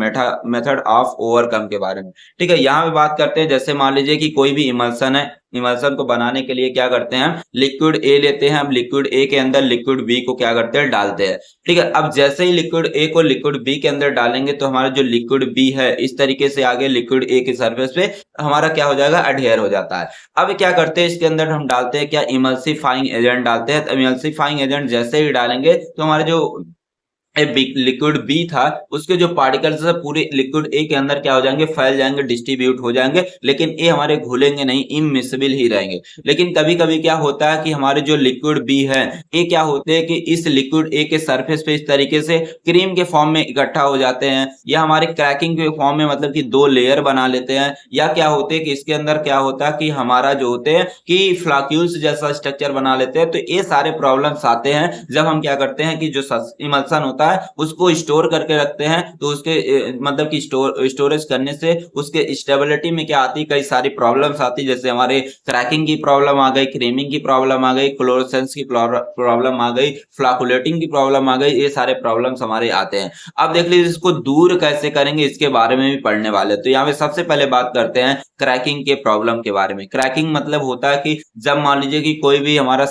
method of overcome के बारे में, ठीक है। यहाँ पे बात करते हैं, जैसे मान लीजिए कि कोई भी इमल्सन है, इमल्सन को बनाने के लिए क्या करते हैं, हम लिक्विड ए लेते हैं, हम लिक्विड ए के अंदर लिक्विड बी को क्या करते हैं, डालते हैं, ठीक है। अब जैसे ही लिक्विड ए को लिक्विड बी के अंदर डालेंगे तो हमारा जो लिक्विड बी है इस तरीके से आगे लिक्विड ए की सरफेस पे हमारा क्या हो जाएगा, अडहेयर हो जाता है। अब क्या करते हैं, इसके अंदर हम डालते हैं क्या, इमल्सिफाइंग एजेंट डालते हैं। तो इमल्सिफाइंग एजेंट जैसे ही डालेंगे तो हमारे जो लिक्विड बी था उसके जो पार्टिकल्स है पूरे लिक्विड ए के अंदर क्या हो जाएंगे, फैल जाएंगे, डिस्ट्रीब्यूट हो जाएंगे, लेकिन ये हमारे घुलेंगे नहीं, इमिसिबल ही रहेंगे। लेकिन कभी कभी क्या होता है कि हमारे जो लिक्विड बी है ये क्या होते हैं कि इस लिक्विड ए के सरफेस पे इस तरीके से क्रीम के फॉर्म में इकट्ठा हो जाते हैं, या हमारे क्रैकिंग के फॉर्म में मतलब कि 2 लेयर बना लेते हैं, या क्या होते हैं कि इसके अंदर क्या होता है कि हमारा जो होते हैं कि फ्लाक्यूल्स जैसा स्ट्रक्चर बना लेते हैं। तो ये सारे प्रॉब्लम्स आते हैं जब हम क्या करते हैं कि जो इमल्सन होता होता है उसको स्टोर करके रखते हैं, तो उसके मतलब कि स्टोरेज करने से उसके स्टेबिलिटी में क्या आती है, कई सारी प्रॉब्लम्स आती है, जैसे हमारे क्रैकिंग की प्रॉब्लम आ गई, क्रीमिंग की प्रॉब्लम आ गई, क्लोरोसेंस की प्रॉब्लम आ गई, फ्लाकुलेटिंग की प्रॉब्लम आ गई, ये सारे प्रॉब्लम्स हमारे आते हैं। अब देख लीजिए इसको दूर कैसे करेंगे, इसके बारे में भी पढ़ने वाले। तो यहाँ पे सबसे पहले बात करते हैं क्रैकिंग के प्रॉब्लम के बारे में। क्रैकिंग मतलब होता है कि जब मान लीजिए कि कोई भी हमारा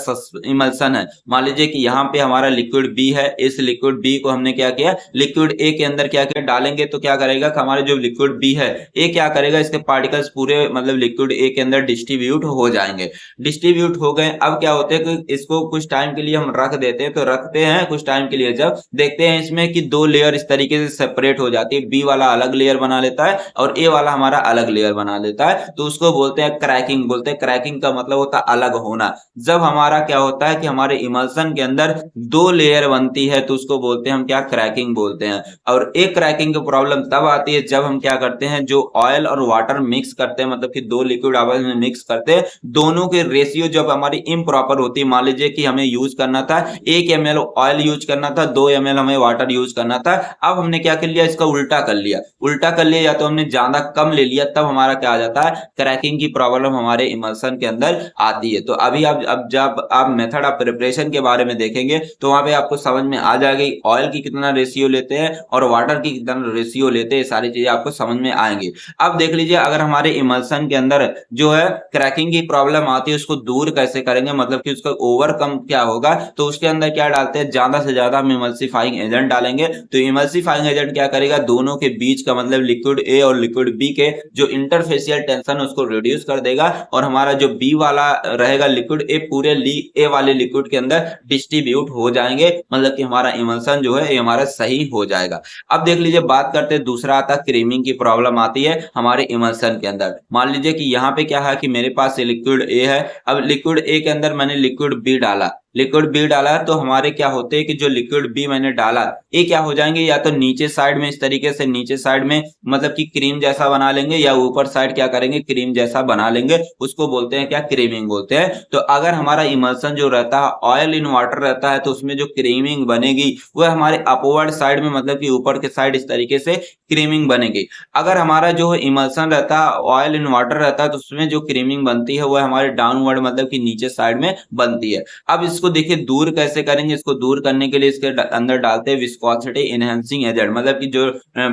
इमल्सन है, मान लीजिए कि यहाँ पे हमारा लिक्विड बी है, इस लिक्विड बी को हमने क्या किया, लिक्विड ए के अंदर क्या किया, डालेंगे तो क्या करेगा कि हमारे जो लिक्विड बी है ये क्या करेगा, इसके पार्टिकल्स पूरे मतलब लिक्विड ए के अंदर डिस्ट्रीब्यूट हो जाएंगे। डिस्ट्रीब्यूट हो गए, अब क्या होता है कि इसको कुछ टाइम के लिए हम रख देते हैं, तो रखते हैं कुछ टाइम के लिए, जब देखते हैं इसमें कि दो लेयर इस तरीके से सेपरेट हो जाती है, बी वाला अलग लेयर बना लेता है और ए वाला हमारा अलग लेयर बना लेता है, तो उसको बोलते हैं क्रैकिंग। बोलते हैं क्रैकिंग का मतलब होता है अलग होना। जब हमारा क्या होता है कि हमारे इमल्सन के अंदर दो लेयर बनती है, तो उसको बोलते हैं हम क्या, क्रैकिंग बोलते हैं। और एक क्रैकिंग की प्रॉब्लम तब आती है जब हम क्या करते हैं, जो ऑयल और वाटर मिक्स करते हैं, मतलब कि दो लिक्विड आपस में मिक्स करते हैं, दोनों के रेशियो जब हमारी इम्प्रॉपर होती है, मान लीजिए कि हमें यूज करना था 1 ml ऑयल यूज करना था, 2 ml हमें वाटर यूज करना था, अब हमने क्या कर लिया, इसका उल्टा कर लिया। उल्टा कर लिया या तो हमने ज्यादा कम ले लिया, तब हमारा क्या आ जाता है, क्रैकिंग की प्रॉब्लम हमारे इमल्सन के अंदर आती है। तो अभी आप अब जब आप मेथड ऑफ प्रिपरेशन के बारे में देखेंगे तो वहां पे आपको समझ में आ जाएगी ऑयल की कितना रेशियो लेते हैं और वाटर की कितना रेशियो लेते हैं, सारी चीजें आपको समझ में आएंगी। अब देख लीजिए अगर हमारे इमल्सन के अंदर जो है क्रैकिंग की प्रॉब्लम आती है, उसको दूर कैसे करेंगे, मतलब कि उसका ओवरकम क्या होगा, तो उसके अंदर क्या डालते हैं, ज्यादा से ज्यादा हम इमल्सिफाइंग एजेंट डालेंगे। तो इमल्सिफाइंग एजेंट क्या करेगा, दोनों के बीच का मतलब लिक्विड ए और लिक्विड बी के जो इंटरफेशियल टेंशन उसको रिड्यूस कर देगा, और हमारा जो बी वाला रहेगा लिक्विड ए पूरे ए वाले लिक्विड के अंदर डिस्ट्रीब्यूट हो जाएंगे, मतलब कि हमारा इमल्सन जो है ये हमारा सही हो जाएगा। अब देख लीजिए बात करते हैं, दूसरा आता है क्रीमिंग की प्रॉब्लम आती है हमारे इमल्सन के अंदर। मान लीजिए कि यहाँ पे क्या है कि मेरे पास लिक्विड ए है, अब लिक्विड ए के अंदर मैंने लिक्विड बी डाला, लिक्विड बी डाला, तो हमारे क्या होते हैं कि जो लिक्विड बी मैंने डाला ये क्या हो जाएंगे, या तो नीचे साइड में इस तरीके से नीचे साइड में मतलब कि क्रीम जैसा बना लेंगे, या ऊपर साइड क्या करेंगे, क्रीम जैसा बना लेंगे, उसको बोलते हैं क्या, क्रीमिंग बोलते हैं। तो अगर हमारा इमल्सन जो रहता है ऑयल इन वाटर रहता है, तो उसमें जो क्रीमिंग बनेगी वह हमारे अपवर्ड साइड में, मतलब कि ऊपर के साइड इस तरीके से क्रीमिंग बनेगी। अगर हमारा जो इमल्सन रहता है ऑयल इन वाटर रहता है, तो उसमें जो क्रीमिंग बनती है वह हमारे डाउनवर्ड मतलब कि नीचे साइड में बनती है। अब इसको देखिए दूर कैसे करेंगे, इसको दूर करने के लिए इसके अंदर डालते हैं विस्कोसिटी इनहेंसिंग एजेंट, मतलब कि जो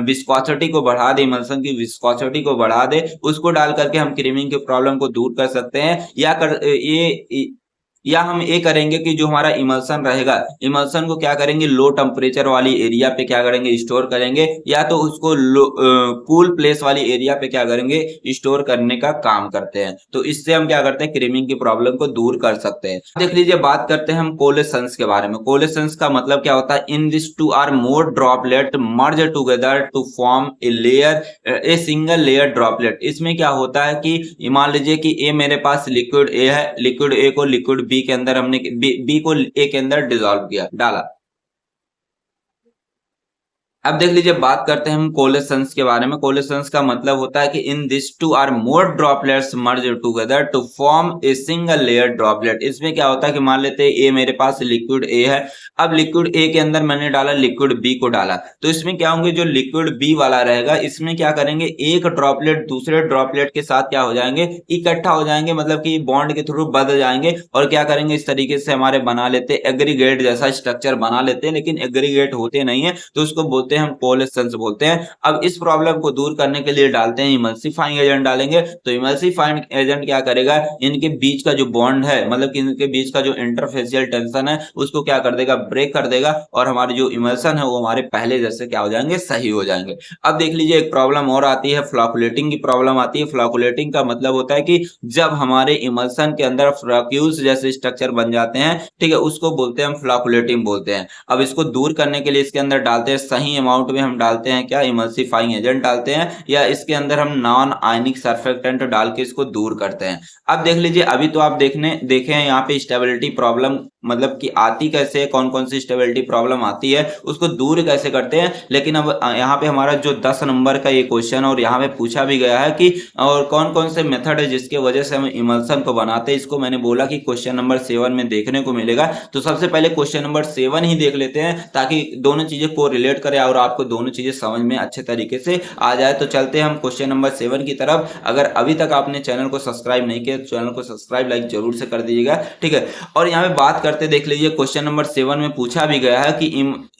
विस्कोसिटी को बढ़ा दे, इमल्सन की विस्कोसिटी को बढ़ा दे, उसको डाल करके हम क्रीमिंग की प्रॉब्लम को दूर कर सकते हैं। या हम ये करेंगे कि जो हमारा इमल्सन रहेगा, इमल्सन को क्या करेंगे, लो टेम्परेचर वाली एरिया पे क्या करेंगे, स्टोर करेंगे, या तो उसको कूल प्लेस वाली एरिया पे क्या करेंगे, स्टोर करने का काम करते हैं। तो इससे हम क्या करते हैं, क्रीमिंग की प्रॉब्लम को दूर कर सकते हैं। देख लीजिए बात करते हैं हम कोलेसेंस के बारे में। कोलेसेंस का मतलब क्या होता है, in this two or more droplet merge together to form a layer, a single layer droplet. इसमें क्या होता है कि मान लीजिए कि ए मेरे पास लिक्विड ए है, लिक्विड ए को लिक्विड बी के अंदर हमने बी को ए के अंदर डिसॉल्व किया, डाला। अब देख लीजिए बात करते हैं हम कोलेसेंस के बारे में। कोलेसेंस का मतलब होता है कि in this two or more droplets merge together to form a single layer droplet. इसमें क्या होता है कि मान लेते हैं ए मेरे पास लिक्विड ए है, अब लिक्विड ए के अंदर मैंने डाला लिक्विड बी को डाला, तो इसमें क्या होंगे, जो लिक्विड बी वाला रहेगा इसमें क्या करेंगे, एक ड्रॉपलेट दूसरे ड्रॉपलेट के साथ क्या हो जाएंगे, इकट्ठा हो जाएंगे, मतलब कि बॉन्ड के थ्रू बदल जाएंगे, और क्या करेंगे, इस तरीके से हमारे बना लेते एग्रीगेट जैसा स्ट्रक्चर बना लेते हैं, लेकिन एग्रीगेट होते नहीं है, तो उसको बोलते हैं हम कोलेसेंस बोलते हैं। अब इस प्रॉब्लम को दूर करने के लिए डालते हैं इमल्सिफाइंग एजेंट डालेंगे। तो इमल्सिफाइंग एजेंट क्या करेगा, इनके बीच का जो बॉन्ड है, मतलब कि इनके बीच का जो इंटरफेशियल टेंशन है उसको क्या कर देगा, ब्रेक कर देगा, और हमारे जो इमल्सन है वो हमारे पहले जैसे क्या हो जाएंगे, सही हो जाएंगे। अब देख लीजिए एक प्रॉब्लम और आती है, फ्लॉकुलेटिंग की प्रॉब्लम आती है। फ्लॉकुलेटिंग का मतलब होता है कि जब हमारे इमल्सन के अंदर फ्लॉक्यूल्स जैसे स्ट्रक्चर बन जाते हैं, ठीक है, उसको बोलते हैं हम फ्लॉकुलेटिंग बोलते हैं। अब इसको दूर करने के लिए इसके अंदर डालते हैं सही अमाउंट में हम डालते हैं क्या, इमल्सिफाइंग एजेंट डालते हैं, या इसके अंदर हम नॉन आयनिक सर्फेक्टेंट डाल के इसको दूर करते हैं। अब देख लीजिए अभी तो आप देखें यहाँ पे स्टेबिलिटी प्रॉब्लम मतलब कि आती कैसे है, कौन कौन सी स्टेबिलिटी प्रॉब्लम आती है, उसको दूर कैसे करते हैं। लेकिन अब यहाँ पे हमारा जो 10 नंबर का ये क्वेश्चन और यहाँ पे पूछा भी गया है कि और कौन कौन से मेथड है जिसके वजह से हम इमल्सन को बनाते हैं, इसको मैंने बोला कि क्वेश्चन नंबर 7 में देखने को मिलेगा। तो सबसे पहले क्वेश्चन नंबर 7 ही देख लेते हैं ताकि दोनों चीजें को रिलेट करें और आपको दोनों चीजें समझ में अच्छे तरीके से आ जाए। तो चलते हैं हम क्वेश्चन नंबर 7 की तरफ। अगर अभी तक आपने चैनल को सब्सक्राइब नहीं किया तो चैनल को सब्सक्राइब लाइक जरूर से कर दीजिएगा, ठीक है। और यहाँ पे बात करते देख लीजिए, क्वेश्चन नंबर 7 में पूछा भी गया है कि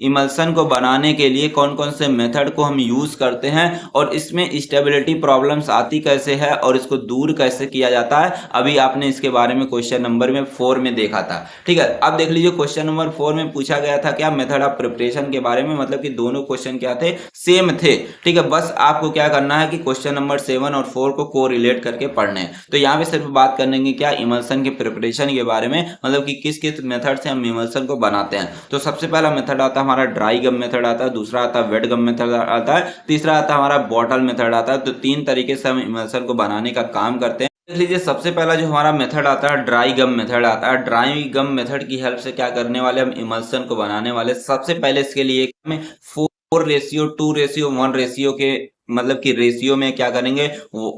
इमल्सन को बनाने के लिए कौन कौन से मेथड को हम यूज करते हैं और इसमें स्टेबिलिटी प्रॉब्लम्स आती कैसे है और इसको दूर कैसे किया जाता है। अभी आपने इसके बारे में क्वेश्चन नंबर में 4 में देखा था, ठीक है। अब देख लीजिए क्वेश्चन नंबर 4 में पूछा गया था क्या, मेथड ऑफ प्रिपरेशन के बारे में, मतलब कि दोनों क्वेश्चन क्या थे, सेम थे, ठीक है। बस आपको क्या करना है कि क्वेश्चन नंबर 7 और 4 को कोरिलेट करके पढ़ने हैं। तो यहाँ पे सिर्फ बात करेंगे क्या, इमल्सन के प्रिपरेशन के बारे में, मतलब कि किस किस मेथड से हम इमल्सन को बनाते हैं। तो सबसे पहला मेथड आता है हमारा ड्राई गम मेथड आता है, दूसरा आता है वेट गम मेथड आता है, तीसरा आता है हमारा बॉटल मेथड आता है। तो 3 तरीके से हम इमल्सन को बनाने का काम करते हैं। देख लीजिए सबसे पहला जो हमारा मेथड आता है ड्राई गम मेथड आता है। ड्राई गम मेथड की हेल्प से क्या करने वाले हम इमल्सन को बनाने वाले, सबसे पहले इसके लिए हमें 4:2:1 रेशियो के मतलब कि रेशियो में क्या करेंगे,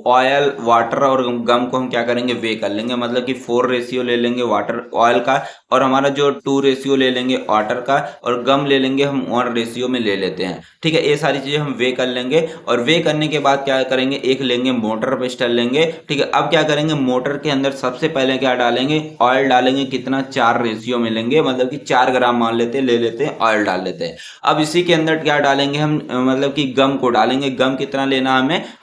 ऑयल वाटर और गम को हम क्या करेंगे, वे कर लेंगे। मतलब कि 4 रेशियो ले लेंगे वाटर ऑयल का और हमारा जो 2 रेशियो ले लेंगे वाटर का और गम ले लेंगे हम 1 रेशियो में ले लेते हैं, ठीक है। ये सारी चीजें हम वे कर लेंगे और वे करने के बाद क्या करेंगे, एक लेंगे मोटर पिस्टन लेंगे, ठीक है। अब क्या करेंगे, मोटर के अंदर सबसे पहले क्या डालेंगे, ऑयल डालेंगे। कितना, 4 रेशियो में लेंगे, मतलब कि 4 ग्राम मान लेते ले लेते हैं, ऑयल डाल लेते हैं। अब इसी के अंदर क्या डालेंगे हम, मतलब कि गम को डालेंगे। गम कितना लेना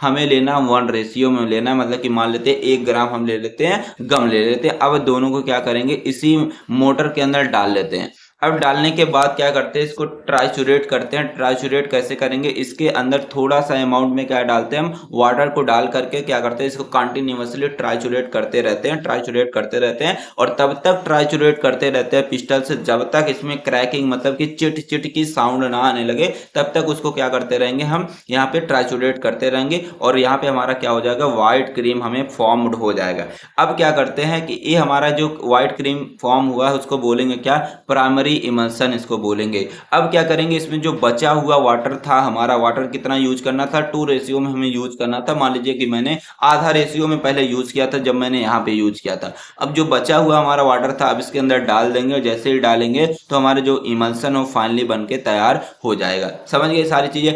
हमें लेना 1 रेशियो में लेना है, मतलब कि मान लेते हैं 1 ग्राम हम ले लेते हैं, गम ले लेते हैं। अब दोनों को क्या करेंगे, इसी मोटर के अंदर डाल लेते हैं। अब डालने के बाद क्या करते हैं, इसको ट्राइचुरेट करते हैं। ट्राइचुरेट कैसे करेंगे, इसके अंदर थोड़ा सा अमाउंट में क्या डालते हैं, हम वाटर को डाल करके क्या करते हैं, इसको कंटिन्यूअसली ट्राइचुरेट करते रहते हैं, ट्राइचुरेट करते रहते हैं और तब तक ट्राइचुरेट करते रहते हैं पिस्टल से जब तक इसमें क्रैकिंग मतलब कि चिट चिट की साउंड ना आने लगे, तब तक उसको क्या करते रहेंगे, हम यहाँ पे ट्राइचुरेट करते रहेंगे और यहाँ पे हमारा क्या हो जाएगा, व्हाइट क्रीम हमें फॉर्म्ड हो जाएगा। अब क्या करते हैं कि ये हमारा जो व्हाइट क्रीम फॉर्म हुआ है उसको बोलेंगे क्या, प्राइमरी इमल्सन इसको बोलेंगे। अब क्या करेंगे, इसमें जो बचा हुआ वाटर था, हमारा वाटर कितना यूज करना था, 2 रेशियो में हमें यूज करना था। मान लीजिए कि मैंने आधा रेशियो में पहले यूज किया था जब मैंने यहाँ पे यूज किया था। अब जो बचा हुआ हमारा वाटर था अब इसके अंदर डाल देंगे और जैसे ही डालेंगे तो हमारे जो इमल्सन वो फाइनली बन के तैयार हो जाएगा। समझ गए सारी चीजें।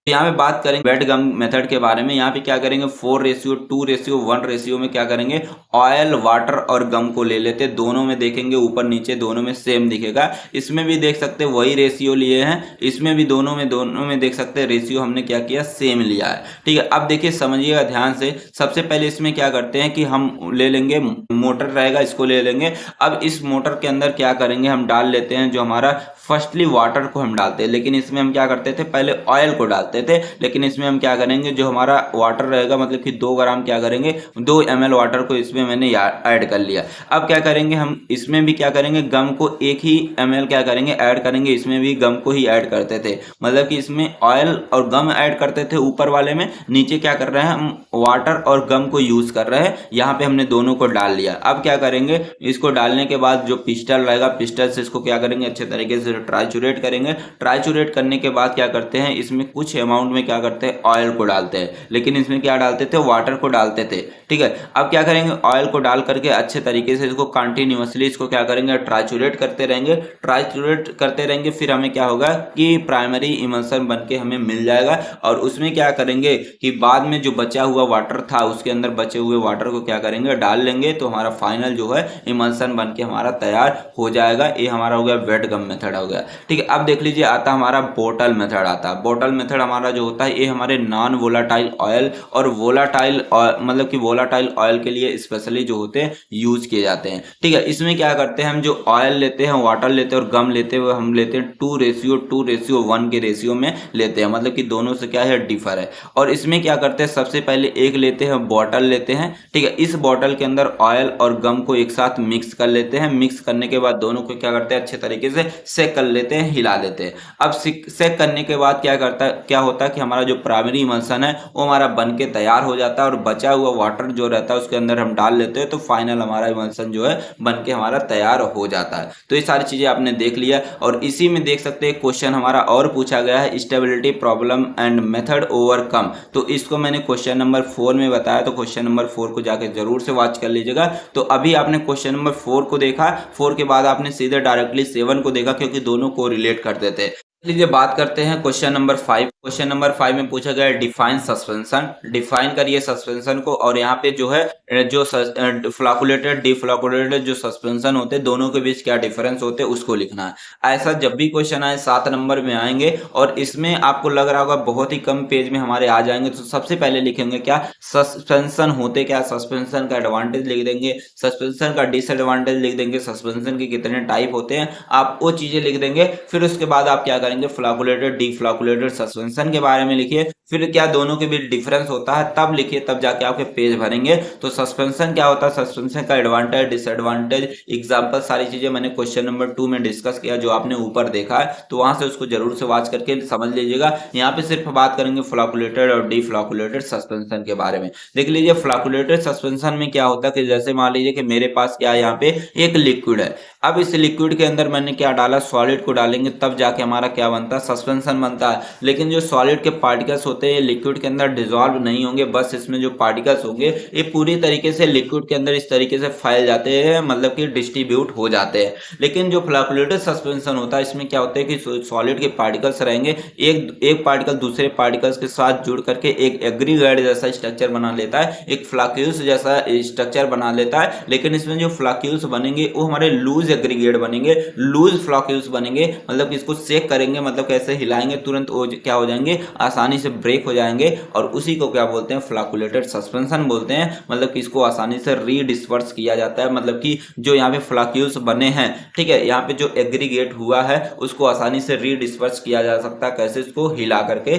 यहाँ पे बात करेंगे वेट गम मेथड के बारे में। यहाँ पे क्या करेंगे, 4:2:1 रेशियो में क्या करेंगे, ऑयल वाटर और गम को ले लेते, दोनों में देखेंगे ऊपर नीचे दोनों में सेम दिखेगा। इसमें भी देख सकते हैं वही रेशियो लिए हैं, इसमें भी दोनों में देख सकते हैं रेशियो हमने क्या किया, सेम लिया है, ठीक है। अब देखिए समझिएगा ध्यान से। सबसे पहले इसमें क्या करते हैं कि हम ले लेंगे मोटर रहेगा, इसको ले लेंगे। अब इस मोटर के अंदर क्या करेंगे, हम डाल लेते हैं जो हमारा फर्स्टली वाटर को हम डालते हैं, लेकिन इसमें हम क्या करते थे, पहले ऑयल को डालते थे, लेकिन इसमें हम क्या करेंगे, जो हमारा वाटर रहेगा मतलब कि 2 ग्राम क्या करेंगे, 2 ml वाटर को इसमें मैंने ऐड कर लिया। अब क्या करेंगे, हम इसमें भी क्या करेंगे, गम को 1 ही ml क्या करेंगे, ऐड करेंगे। इसमें भी गम को ही ऐड करते थे, मतलब कि इसमें ऑयल और गम ऐड करते थे ऊपर वाले में, नीचे क्या कर रहे हैं हम, वाटर और गम को यूज कर रहे हैं। यहाँ पे हमने दोनों को डाल लिया। अब क्या करेंगे, इसको डालने के बाद जो पिस्टल रहेगा, पिस्टल से इसको क्या करेंगे, अच्छे तरीके से ट्राइचुरेट करेंगे। ट्राइचुरेट करने के बाद क्या करते हैं, इसमें कुछ अमाउंट में क्या करते हैं, ऑयल को डालते हैं, लेकिन इसमें क्या डालते थे, वाटर को डालते थे, ठीक है। अब क्या करेंगे, ऑयल को डाल करके अच्छे तरीके से इसको कंटिन्यूअसली इसको क्या करेंगे, ट्राइचुरेट करते रहेंगे, ट्राइचुरेट करते रहेंगे। फिर हमें क्या होगा कि प्राइमरी इमल्सन बन के हमें मिल जाएगा। और उसमें क्या करेंगे कि बाद में जो बचा हुआ वाटर था उसके अंदर बचे हुए वाटर को क्या करेंगे, डाल लेंगे, तो हमारा फाइनल जो है इमल्सन बन के हमारा तैयार हो जाएगा। ये हमारा हो गया वेट गम मेथड हो गया, ठीक है। अब देख लीजिए आता हमारा बोटल मेथड आता है। बोटल मेथड हमारा जो होता है ये हमारे नॉन वोलाटाइल ऑयल और वोलाटाइल मतलब कि वोलाटाइल ऑयल के लिए स्पेशली जो होते हैं यूज किए जाते हैं, ठीक है। इसमें क्या करते हैं, हम जो ऑयल लेते हैं, वाटर लेते हैं और गम लेते हैं, हम लेते हैं 2:1 के रेशियो में लेते हैं, मतलब कि दोनों से क्या है, डिफर है। और इसमें क्या करते हैं, सबसे पहले एक लेते हैं बॉटल लेते हैं, ठीक है। इस बॉटल के अंदर ऑयल और गम को एक साथ मिक्स कर लेते हैं। मिक्स करने के बाद दोनों को क्या करते हैं, अच्छे तरीके से सेक कर लेते हैं, हिला देते हैं। अब सेक करने के बाद क्या क्या होता है कि हमारा जो प्राइमरी इमल्सन है वो हमारा बन के तैयार हो जाता है और बचा हुआ वाटर जो रहता है उसके अंदर हम डाल लेते हैं, तो फाइनल हमारा इमल्सन जो है बन के हमारा तैयार हो जाता है। तो ये सारी चीजें आपने देख लिया और इसी में देख सकते हैं क्वेश्चन हमारा और पूछा गया है, stability problem and method overcome. तो इसको मैंने क्वेश्चन नंबर 4 में बताया, तो क्वेश्चन नंबर 4 को जाके जरूर से वॉच कर लीजिएगा। तो अभी आपने क्वेश्चन नंबर 4 को देखा, 4 के बाद आपने सीधे डायरेक्टली 7 को देखा क्योंकि दोनों को रिलेट करते थे। लीजिए बात करते हैं क्वेश्चन नंबर 5। क्वेश्चन नंबर 5 में पूछा गया है डिफाइन सस्पेंशन, डिफाइन करिए सस्पेंशन को। और यहाँ पे जो है जो फ्लैकुलेटेड डिफ्लैकुलेटेड जो सस्पेंशन होते हैं दोनों के बीच क्या डिफरेंस होते हैं उसको लिखना है। ऐसा जब भी क्वेश्चन आए 7 नंबर में आएंगे और इसमें आपको लग रहा होगा बहुत ही कम पेज में हमारे आ जाएंगे, तो सबसे पहले लिखेंगे क्या, सस्पेंशन होते क्या, सस्पेंशन का एडवांटेज लिख देंगे, सस्पेंशन का डिसएडवांटेज लिख देंगे, सस्पेंशन के कितने टाइप होते हैं आप वो चीजें लिख देंगे। फिर उसके बाद आप क्या करेंगे, फ्लैकुलेटेड डिफ्लैकुलेटेड सस्पेंशन के बारे में लिखिए, फिर क्या दोनों के बीच डिफरेंस होता है तब लिखिए, तब जाके आपके पेज भरेंगे। तो सस्पेंशन क्या होता है, सस्पेंशन का एडवांटेज डिसएडवांटेज एग्जांपल सारी चीजें मैंने क्वेश्चन नंबर 2 में डिस्कस किया, जो आपने ऊपर देखा है तो वहां से उसको जरूर से वॉच करके समझ लीजिएगा। यहाँ पे सिर्फ बात करेंगे फ्लैकुलेटेड और डिफ्लैकुलेटेड सस्पेंशन के बारे में। देख लीजिए फ्लैकुलेटेड सस्पेंशन में क्या होता है कि जैसे मान लीजिए कि मेरे पास क्या है, यहाँ पे एक लिक्विड है। अब इस लिक्विड के अंदर मैंने क्या डाला, सॉलिड को डालेंगे तब जाके हमारा क्या बनता है, सस्पेंशन बनता है। लेकिन जो सॉलिड के पार्टिकल्स होते हैं लिक्विड के अंदर डिसॉल्व नहीं होंगे, बस इसमें जो पार्टिकल्स होंगे ये पूरी तरीके से लिक्विड के अंदर इस तरीके से फैल जाते हैं, मतलब कि डिस्ट्रीब्यूट हो जाते हैं। लेकिन जो फ्लैकुलेटेड सस्पेंशन होता है इसमें क्या होता है कि सॉलिड के पार्टिकल्स रहेंगे, एक पार्टिकल दूसरे पार्टिकल्स के साथ जुड़ करके एक एग्रीगेट जैसा स्ट्रक्चर बना लेता है, एक फ्लैक्यूल्स जैसा स्ट्रक्चर बना लेता है। लेकिन इसमें जो फ्लैक्यूल्स बनेंगे वो हमारे लूज एग्रीगेट बनेंगे, लूज फ्लैक्यूल्स बनेंगे, मतलब कि इसको शेक करेंगे, मतलब कैसे हिलाएंगे तुरंत वो क्या हो जाएंगे, आसानी से ब्रेक हो जाएंगे। और उसी को क्या बोलते हैं, फ्लैकुलेटेड सस्पेंशन बोलते हैं। मतलब कि इसको आसानी से रीडिस्पर्स किया जाता है, मतलब कि जो यहाँ पे फ्लैक्यूल्स बने हैं, ठीक है, यहाँ पे जो एग्रीगेट हुआ है उसको आसानी से रीडिस्पर्स किया जा सकता है, कैसे, इसको हिला करके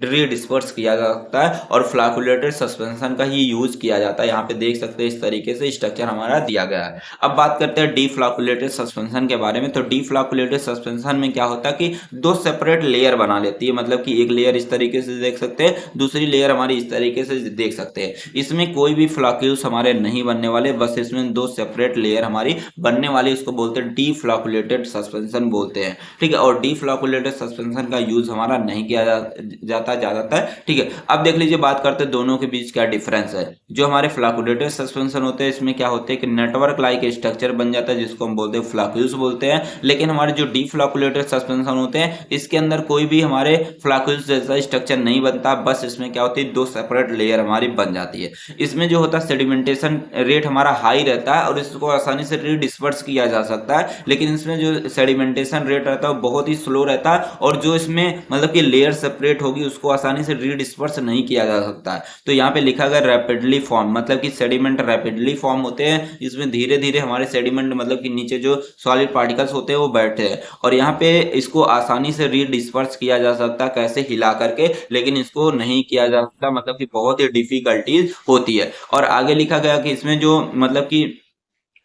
रीडिस्पर्स किया जा सकता है। और फ्लैकुलेटेड सस्पेंशन का ही यूज किया जाता है। यहाँ पे देख सकते हैं इस तरीके से स्ट्रक्चर हमारा दिया गया है। अब बात करते हैं डिफ्लैकुलेटेड सस्पेंशन के बारे में। तो डिफ्लैकुलेटेड सस्पेंशन में क्या होता है कि दो सेपरेट लेयर बना लेती है, मतलब कि एक लेयर इस तरीके से देख सकते हैं, दूसरी लेयर हमारी इस तरीके से देख सकते हैं। इसमें कोई भी फ्लैक्यूल्स हमारे नहीं बनने वाले, बस इसमें दो सेपरेट लेयर हमारी बनने वाली, इसको बोलते हैं डिफ्लैकुलेटेड सस्पेंशन बोलते हैं, ठीक है। और डिफ्लैकुलेटेड सस्पेंशन का यूज हमारा नहीं किया जाता ज्यादातर, ठीक है। अब देख लीजिए बात करते हैं दोनों के बीच क्या डिफरेंस है। जो हमारे फ्लैकुलेटेड सस्पेंशन होते हैं इसमें क्या होते हैं कि नेटवर्क लाइक स्ट्रक्चर बन जाता है जिसको हम बोलते हैं फ्लैक्यूल्स बोलते हैं। लेकिन हमारे जो डिफ्लैकुलेटेड सस्पेंशन होते हैं इसके अंदर कोई भी हमारे फ्लैक्यूल्स जैसा स्ट्रक्चर नहीं बनता, बस इसमें क्या होती है, दो सेपरेट लेयर हमारी बन जाती है। इसमें जो होता है सेडिमेंटेशन रेट हमारा हाई रहता है और इसको आसानी से रीडिस्पर्स किया जा सकता है। लेकिन इसमें जो सेडिमेंटेशन रेट रहता है वो बहुत ही स्लो रहता है और जो इसमें मतलब कि लेयर सेपरेट होगी उसको आसानी से रीडिस्पर्स नहीं किया जा सकता है। तो यहाँ पे लिखा गया रैपिडली फॉर्म, मतलब कि सेडिमेंट रैपिडली फॉर्म होते हैं, इसमें धीरे धीरे हमारे सेडिमेंट मतलब कि नीचे जो सॉलिड पार्टिकल्स होते हैं वो बैठते हैं। और यहाँ पे इसको आसानी से रीडिस्पर्स किया जा सकता है, कैसे, हिला करके, लेकिन इसको नहीं किया जा सकता, मतलब कि बहुत ही डिफिकल्टीज होती है। और आगे लिखा गया कि इसमें जो मतलब कि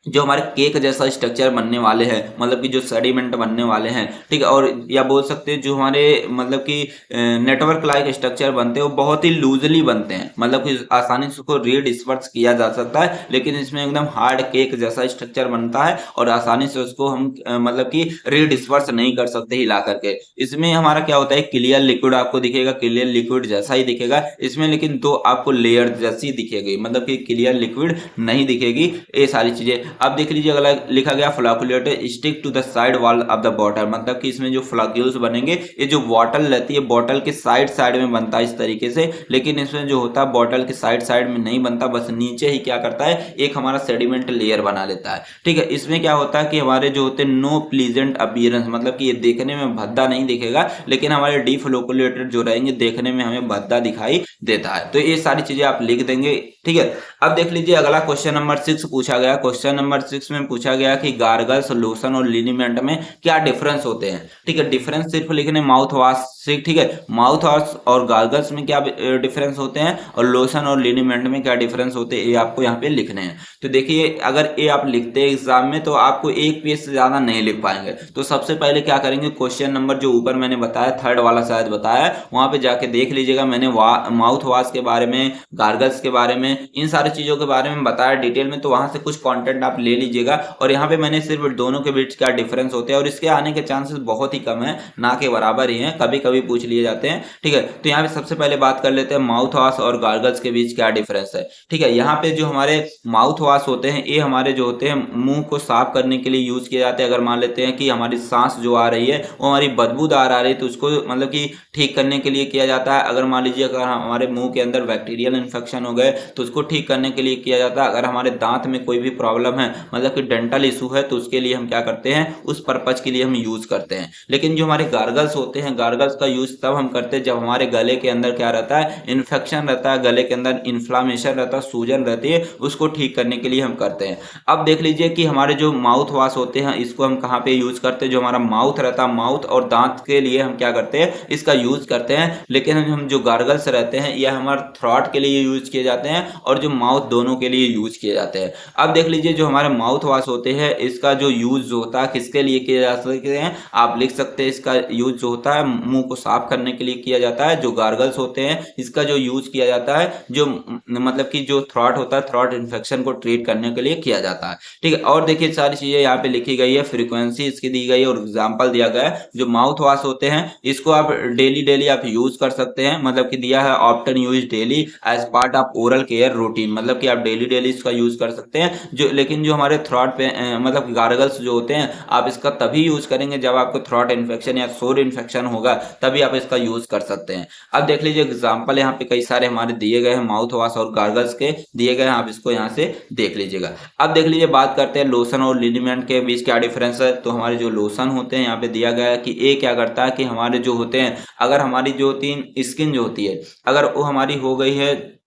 जो हमारे केक जैसा स्ट्रक्चर बनने वाले हैं, मतलब कि जो सेडिमेंट बनने वाले हैं, ठीक है। और या बोल सकते हैं जो हमारे मतलब कि नेटवर्क लाइक स्ट्रक्चर बनते हैं वो बहुत ही लूजली बनते हैं, मतलब कि आसानी से उसको रीडिस्पर्स किया जा सकता है। लेकिन इसमें एकदम हार्ड केक जैसा स्ट्रक्चर बनता है और आसानी से उसको हम मतलब कि रीडिस्पर्स नहीं कर सकते हिला करके। इसमें हमारा क्या होता है, क्लियर लिक्विड आपको दिखेगा, क्लियर लिक्विड जैसा ही दिखेगा इसमें, लेकिन दो आपको लेयर जैसी दिखेगी, मतलब कि क्लियर लिक्विड नहीं दिखेगी, ये सारी चीजें। अब देख लीजिए अगला लिखा गया flocculated stick to the side wall of the bottle, मतलब कि इसमें जो फ्लैक्यूल्स बनेंगे ये जो बॉटल रहती है बॉटल के साइड साइड में बनता है इस तरीके से। लेकिन इसमें जो होता है बॉटल के साइड साइड में नहीं बनता, बस नीचे ही क्या करता है, एक हमारा सेडिमेंट लेयर बना लेता है, ठीक है। इसमें क्या होता है कि हमारे जो होते हैं नो प्लीजेंट अपीयरेंस, मतलब कि ये देखने में भद्दा नहीं दिखेगा, लेकिन हमारे डिफ्लैकुलेटेड जो रहेंगे देखने में हमें भद्दा दिखाई देता है। तो ये सारी चीजें आप लिख देंगे, ठीक है। अब देख लीजिए अगला क्वेश्चन नंबर 6 पूछा गया। क्वेश्चन नंबर 6 में पूछा गया कि गार्गल, लोशन और लिनीमेंट में क्या डिफरेंस होते हैं, ठीक है। डिफरेंस सिर्फ लिखने माउथ वॉश ठीक है, माउथ वॉश और गार्गल्स में क्या डिफरेंस होते हैं और लोशन और लिनीमेंट में क्या डिफरेंस होते हैं, ये आपको यहाँ पे लिखने हैं। तो देखिए अगर ये आप लिखते हैं एग्जाम में तो आपको एक पेज से ज्यादा नहीं लिख पाएंगे। तो सबसे पहले क्या करेंगे, क्वेश्चन नंबर जो ऊपर मैंने बताया थर्ड वाला शायद बताया, वहां पे जाके देख लीजिएगा। मैंने माउथ वॉश के बारे में, गार्गल्स के बारे में, इन सारी चीजों के बारे में बताया डिटेल में, तो वहां से कुछ कंटेंट आप ले लीजिएगा। और यहाँ पे मैंने सिर्फ दोनों के बीच क्या डिफरेंस होते हैं और इसके आने के चांसेस बहुत ही कम है, ना के बराबर ही है, कभी कभी पूछ लिए जाते हैं। ठीक है, तो यहाँ पे सबसे पहले बात कर लेते हैं माउथ वॉश और गार्गल्स के बीच क्या डिफरेंस है। ठीक है, यहाँ पे जो हमारे माउथ वॉश होते हैं ये हमारे जो होते हैं मुंह को साफ करने के लिए यूज किए जाते हैं। अगर मान लेते हैं कि हमारी सांस जो आ रही है वो हमारी बदबूदार आ रही है तो उसको मतलब कि ठीक करने के लिए किया जाता है। अगर मान लीजिए अगर हमारे मुंह के अंदर बैक्टीरियल इन्फेक्शन हो गए तो उसको ठीक करने के लिए किया जाता है। अगर हमारे दांत में कोई भी प्रॉब्लम है मतलब कि डेंटल इशू है तो उसके लिए हम क्या करते हैं, उस पर्पज के लिए हम यूज करते हैं। लेकिन जो हमारे गार्गल्स होते हैं, गार्गल्स का यूज तब हम करते हैं जब हमारे गले के अंदर क्या रहता है, इन्फेक्शन रहता है, गले के अंदर इन्फ्लामेशन रहता है, सूजन रहती है, उसको ठीक करने के लिए हम करते हैं। अब देख लीजिए कि हमारे जो माउथ वॉश होते हैं इसको हम कहाँ पे यूज करते हैं, जो हमारा माउथ रहता है, माउथ और दांत के लिए हम क्या करते हैं, इसका यूज करते हैं। लेकिन हम जो गार्गल्स रहते हैं यह हमारे थ्रॉट के लिए यूज किए जाते हैं और जो माउथ दोनों के लिए यूज किए जाते हैं। अब देख लीजिए जो हमारे माउथ वॉश होते हैं इसका जो यूज जो होता है किसके लिए किया जा सकते हैं, आप लिख सकते हैं इसका यूज जो होता है मुंह को साफ करने के लिए किया जाता है। जो गार्गल्स होते हैं इसका जो यूज किया जाता है जो मतलब कि जो थ्रॉट होता है, थ्रॉट इन्फेक्शन को ट्रीट करने के लिए किया जाता है। ठीक है, और देखिए सारी चीजें यहाँ पे लिखी गई है, फ्रीक्वेंसी इसकी दी गई है और एग्जाम्पल दिया गया है। जो माउथ वॉश होते हैं इसको आप डेली आप यूज कर सकते हैं, मतलब कि दिया है often use daily as part of oral care routine, मतलब कि आप डेली इसका यूज कर सकते हैं। जो लेकिन जो हमारे थ्रॉट पे मतलब गार्गल्स जो होते हैं आप इसका तभी यूज करेंगे जब आपको थ्रॉट इन्फेक्शन या सोर इन्फेक्शन होगा, तभी आप इसका यूज कर सकते हैं। अब देख लीजिए एग्जाम्पल यहाँ पे कई सारे हमारे दिए गए हैं माउथ वॉश और गार्गल्स के दिए गए हैं, आप इसको यहाँ से देख लीजिएगा। अब देख लीजिए बात करते हैं लोशन और लिनीमेंट के बीच क्या डिफरेंस है। तो हमारे जो लोशन होते हैं यहाँ पे दिया गया है कि ये क्या करता है कि हमारे जो होते हैं, अगर हमारी जो तीन स्किन जो होती है अगर वो हमारी हो गई है,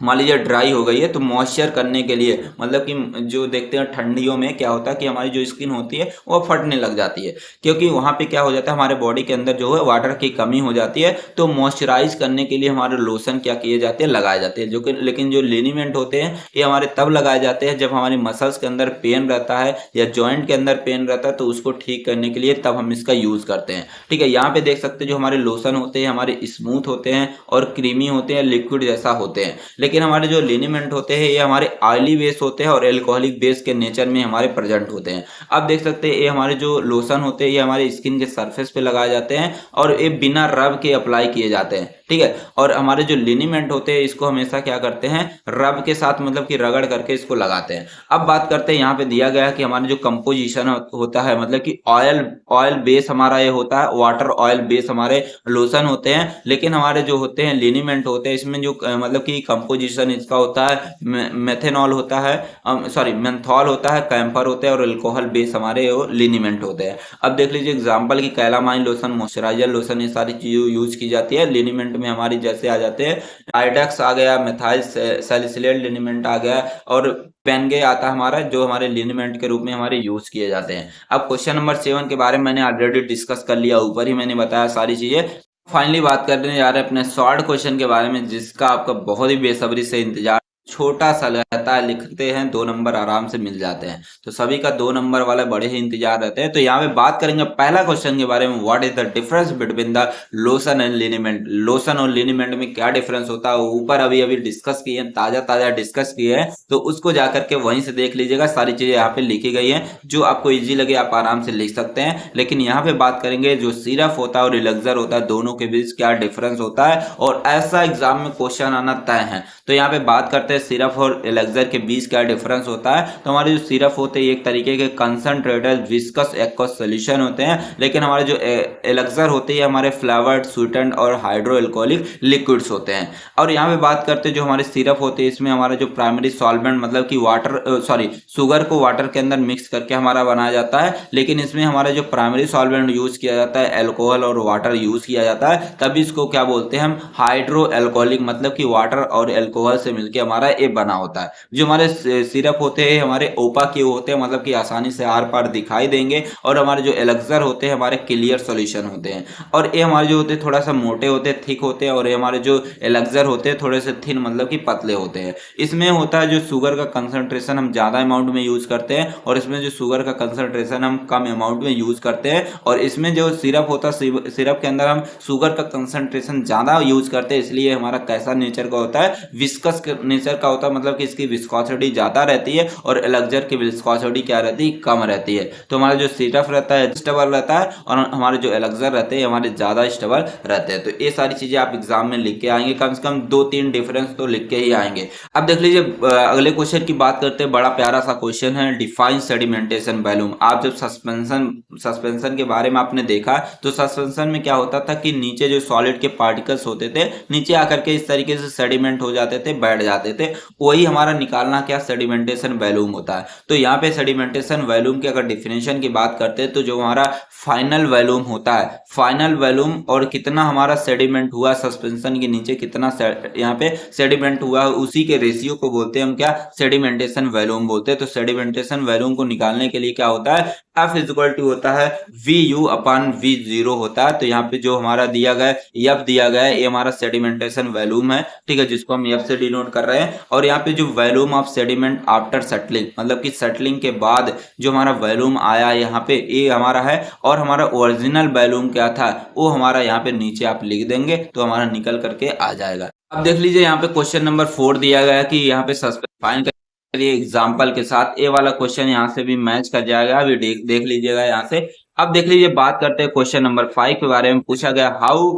मान लीजिए ड्राई हो गई है, तो मॉइस्चर करने के लिए मतलब कि जो देखते हैं ठंडियों में क्या होता है कि हमारी जो स्किन होती है वो फटने लग जाती है, क्योंकि वहां पे क्या हो जाता है हमारे बॉडी के अंदर जो है वाटर की कमी हो जाती है। तो मॉइस्चराइज करने के लिए हमारे लोशन क्या किए जाते हैं, लगाए जाते हैं। जो कि लेकिन जो लिनीमेंट होते हैं ये हमारे तब लगाए जाते हैं जब हमारी मसल्स के अंदर पेन रहता है या जॉइंट के अंदर पेन रहता है, तो उसको ठीक करने के लिए तब हम इसका यूज करते हैं। ठीक है, यहाँ पे देख सकते हैं जो हमारे लोशन होते हैं हमारे स्मूथ होते हैं और क्रीमी होते हैं, लिक्विड जैसा होते हैं। लेकिन हमारे जो लिनीमेंट होते हैं ये हमारे ऑयली बेस होते हैं और एल्कोहलिक बेस के नेचर में हमारे प्रेजेंट होते हैं। अब देख सकते हैं ये हमारे जो लोशन होते हैं ये हमारे स्किन के सरफेस पे लगाए जाते हैं और ये बिना रब के अप्लाई किए जाते हैं। ठीक है, और हमारे जो लिनीमेंट होते हैं इसको हमेशा क्या करते हैं, रब के साथ मतलब कि रगड़ करके इसको लगाते हैं। अब बात करते हैं यहाँ पे दिया गया है कि हमारे जो कंपोजिशन होता है मतलब कि ऑयल बेस हमारा ये होता है, वाटर ऑयल बेस हमारे लोशन होते हैं। लेकिन हमारे जो होते हैं लिनीमेंट होते हैं इसमें जो मतलब कि कंपोजिशन इसका होता है मेथेनॉल होता है, सॉरी मेंथॉल होता है, कैंफर होते हैं और अल्कोहल बेस हमारे लिनीमेंट होते हैं। अब देख लीजिए एग्जांपल की कैलामाइन लोशन, मॉइस्चराइजर लोशन, ये सारी चीजें यूज की जाती है। लिनीमेंट में हमारी जैसे आ जाते हैं आइडेक्स आ गया, मेथाइल सैलिसिलेट लिनीमेंट आ गया और पेनगे आता है हमारा, जो हमारे लिनीमेंट के रूप में हमारे यूज किए जाते हैं। अब क्वेश्चन नंबर 7 के बारे में मैंने ऑलरेडी डिस्कस कर लिया, ऊपर ही मैंने बताया सारी चीजें। फाइनली बात करने जा रहे हैं अपने शॉर्ट क्वेश्चन के बारे में जिसका आपका बहुत ही बेसब्री से इंतजार, छोटा सा रहता है, लिखते हैं 2 नंबर आराम से मिल जाते हैं। तो सभी का 2 नंबर वाले बड़े ही इंतजार रहते हैं। तो यहाँ पे बात करेंगे पहला क्वेश्चन के बारे में, what is the difference between the lotion and liniment. Lotion और लिनीमेंट में क्या डिफरेंस होता है, ऊपर अभी डिस्कस किए, ताजा डिस्कस किए हैं, तो उसको जाकर के वहीं से देख लीजिएगा। सारी चीजें यहाँ पे लिखी गई है, जो आपको इजी लगे आप आराम से लिख सकते हैं। लेकिन यहाँ पे बात करेंगे जो सिरप होता है और इलेक्सर होता है, दोनों के बीच क्या डिफरेंस होता है, और ऐसा एग्जाम में क्वेश्चन आना तय है। तो यहाँ पे बात करते हैं सिरप और एलेक्सर के बीच क्या डिफरेंस होता है। तो हमारे जो सिरप होते हैं एक तरीके के कंसंट्रेटेड विस्कस एक्वस सॉल्यूशन होते हैं, लेकिन हमारे जो एलेक्सर होते हैं हमारे फ्लेवर्ड, स्वीटेंड और हाइड्रो एल्कोहलिक लिक्विड्स होते हैं। और यहाँ पे बात करते हैं जो हमारे सिरप होते हैं इसमें हमारा जो प्राइमरी सॉल्वेंट मतलब कि शुगर को वाटर के अंदर मिक्स करके हमारा बनाया जाता है। लेकिन इसमें हमारा जो प्राइमरी सॉल्वेंट यूज किया जाता है एल्कोहल और वाटर यूज किया जाता है, तभी इसको क्या बोलते हैं हम, हाइड्रो एल्कोहलिक, मतलब कि वाटर और एल्कोहल से मिलकर हमारा हमारा ये बना होता है। जो हमारे सिरप होते हैं हमारे ओपाक होते हैं, मतलब कि आसानी से आर पार दिखाई देंगे, और हमारे जो एलेक्सर होते हैं हमारे क्लियर सॉल्यूशन होते हैं। और ये हमारे जो होते हैं थोड़ा सा मोटे होते हैं, थिक होते हैं, और ये हमारे जो एलेक्सर होते हैं थोड़े से थिन, मतलब कि पतले होते हैं। इसमें होता है जो शुगर का कंसंट्रेशन हम ज्यादा अमाउंट में यूज करते हैं, और इसमें जो शुगर का कंसंट्रेशन हम कम अमाउंट में यूज करते हैं। और इसमें जो सिरप होता है सिरप के अंदर हम शुगर का कंसंट्रेशन ज्यादा यूज करते हैं, इसलिए हमारा कैसा नेचर का होता है, विस्कस नेचर का होता है, मतलब कि इसकी विस्कोसिटी ज्यादा रहती है, और एलेक्सर की विस्कोसिटी क्या रहती है, कम रहती है। तो हमारा जो सिरप रहता है स्टेबल रहता है, और हमारे जो एलेक्सर रहते हैं हमारे ज्यादा स्टेबल रहते हैं। तो ये सारी चीजें आप एग्जाम में लिख के आएंगे, कम से कम 2-3 डिफरेंस तो लिख के ही आएंगे। अब देख लीजिए अगले क्वेश्चन की बात करते हैं। बड़ा प्यारा सा क्वेश्चन है, डिफाइन सेडिमेंटेशन वॉल्यूम। आप जब सस्पेंशन के बारे में आपने देखा, तो सस्पेंशन में क्या होता था कि नीचे जो सॉलिड के पार्टिकल्स होते थे नीचे आकर के इस तरीके से सेडिमेंट हो जाते थे, बैठ जाते थे। वही हमारा निकालना क्या सेडिमेंटेशन वॉल्यूम होता है। तो यहाँ पे सेडिमेंटेशन वॉल्यूम की अगर डिफिनेशन की बात करते हैं, तो जो हमारा फाइनल वॉल्यूम होता है, फाइनल वॉल्यूम और कितना हमारा सेडिमेंट हुआ सस्पेंशन के नीचे, कितना यहाँ पे सेडिमेंट हुआ, उसी के रेशियो को बोलते हैं हम क्या, सेडिमेंटेशन वॉल्यूम बोलते हैं। तो सेडिमेंटेशन वॉल्यूम को निकालने के लिए क्या होता है, F इक्वल टू होता है VU अपॉन V0 होता है। तो यहाँ पे जो हमारा दिया गया F दिया गया है, ये हमारा सेडिमेंटेशन वॉल्यूम है, ठीक है, जिसको हम F से डिनोट कर रहे हैं। और यहाँ पे जो volume of sediment after settling, मतलब कि सेटलिंग के बाद जो हमारा वॉल्यूम आया यहाँ पे, ये हमारा है। और हमारा ओरिजिनल वॉल्यूम क्या था वो हमारा यहाँ पे नीचे आप लिख देंगे, तो हमारा निकल करके आ जाएगा। अब देख लीजिए यहाँ पे क्वेश्चन नंबर 4 दिया गया है कि यहाँ पे फाइंड करिए एग्जाम्पल के साथ। ये वाला क्वेश्चन यहाँ से भी मैच कर जाएगा, अभी देख लीजिएगा यहाँ से। अब देख लीजिए बात करते हैं क्वेश्चन नंबर 5 के बारे में। पूछा गया हाउ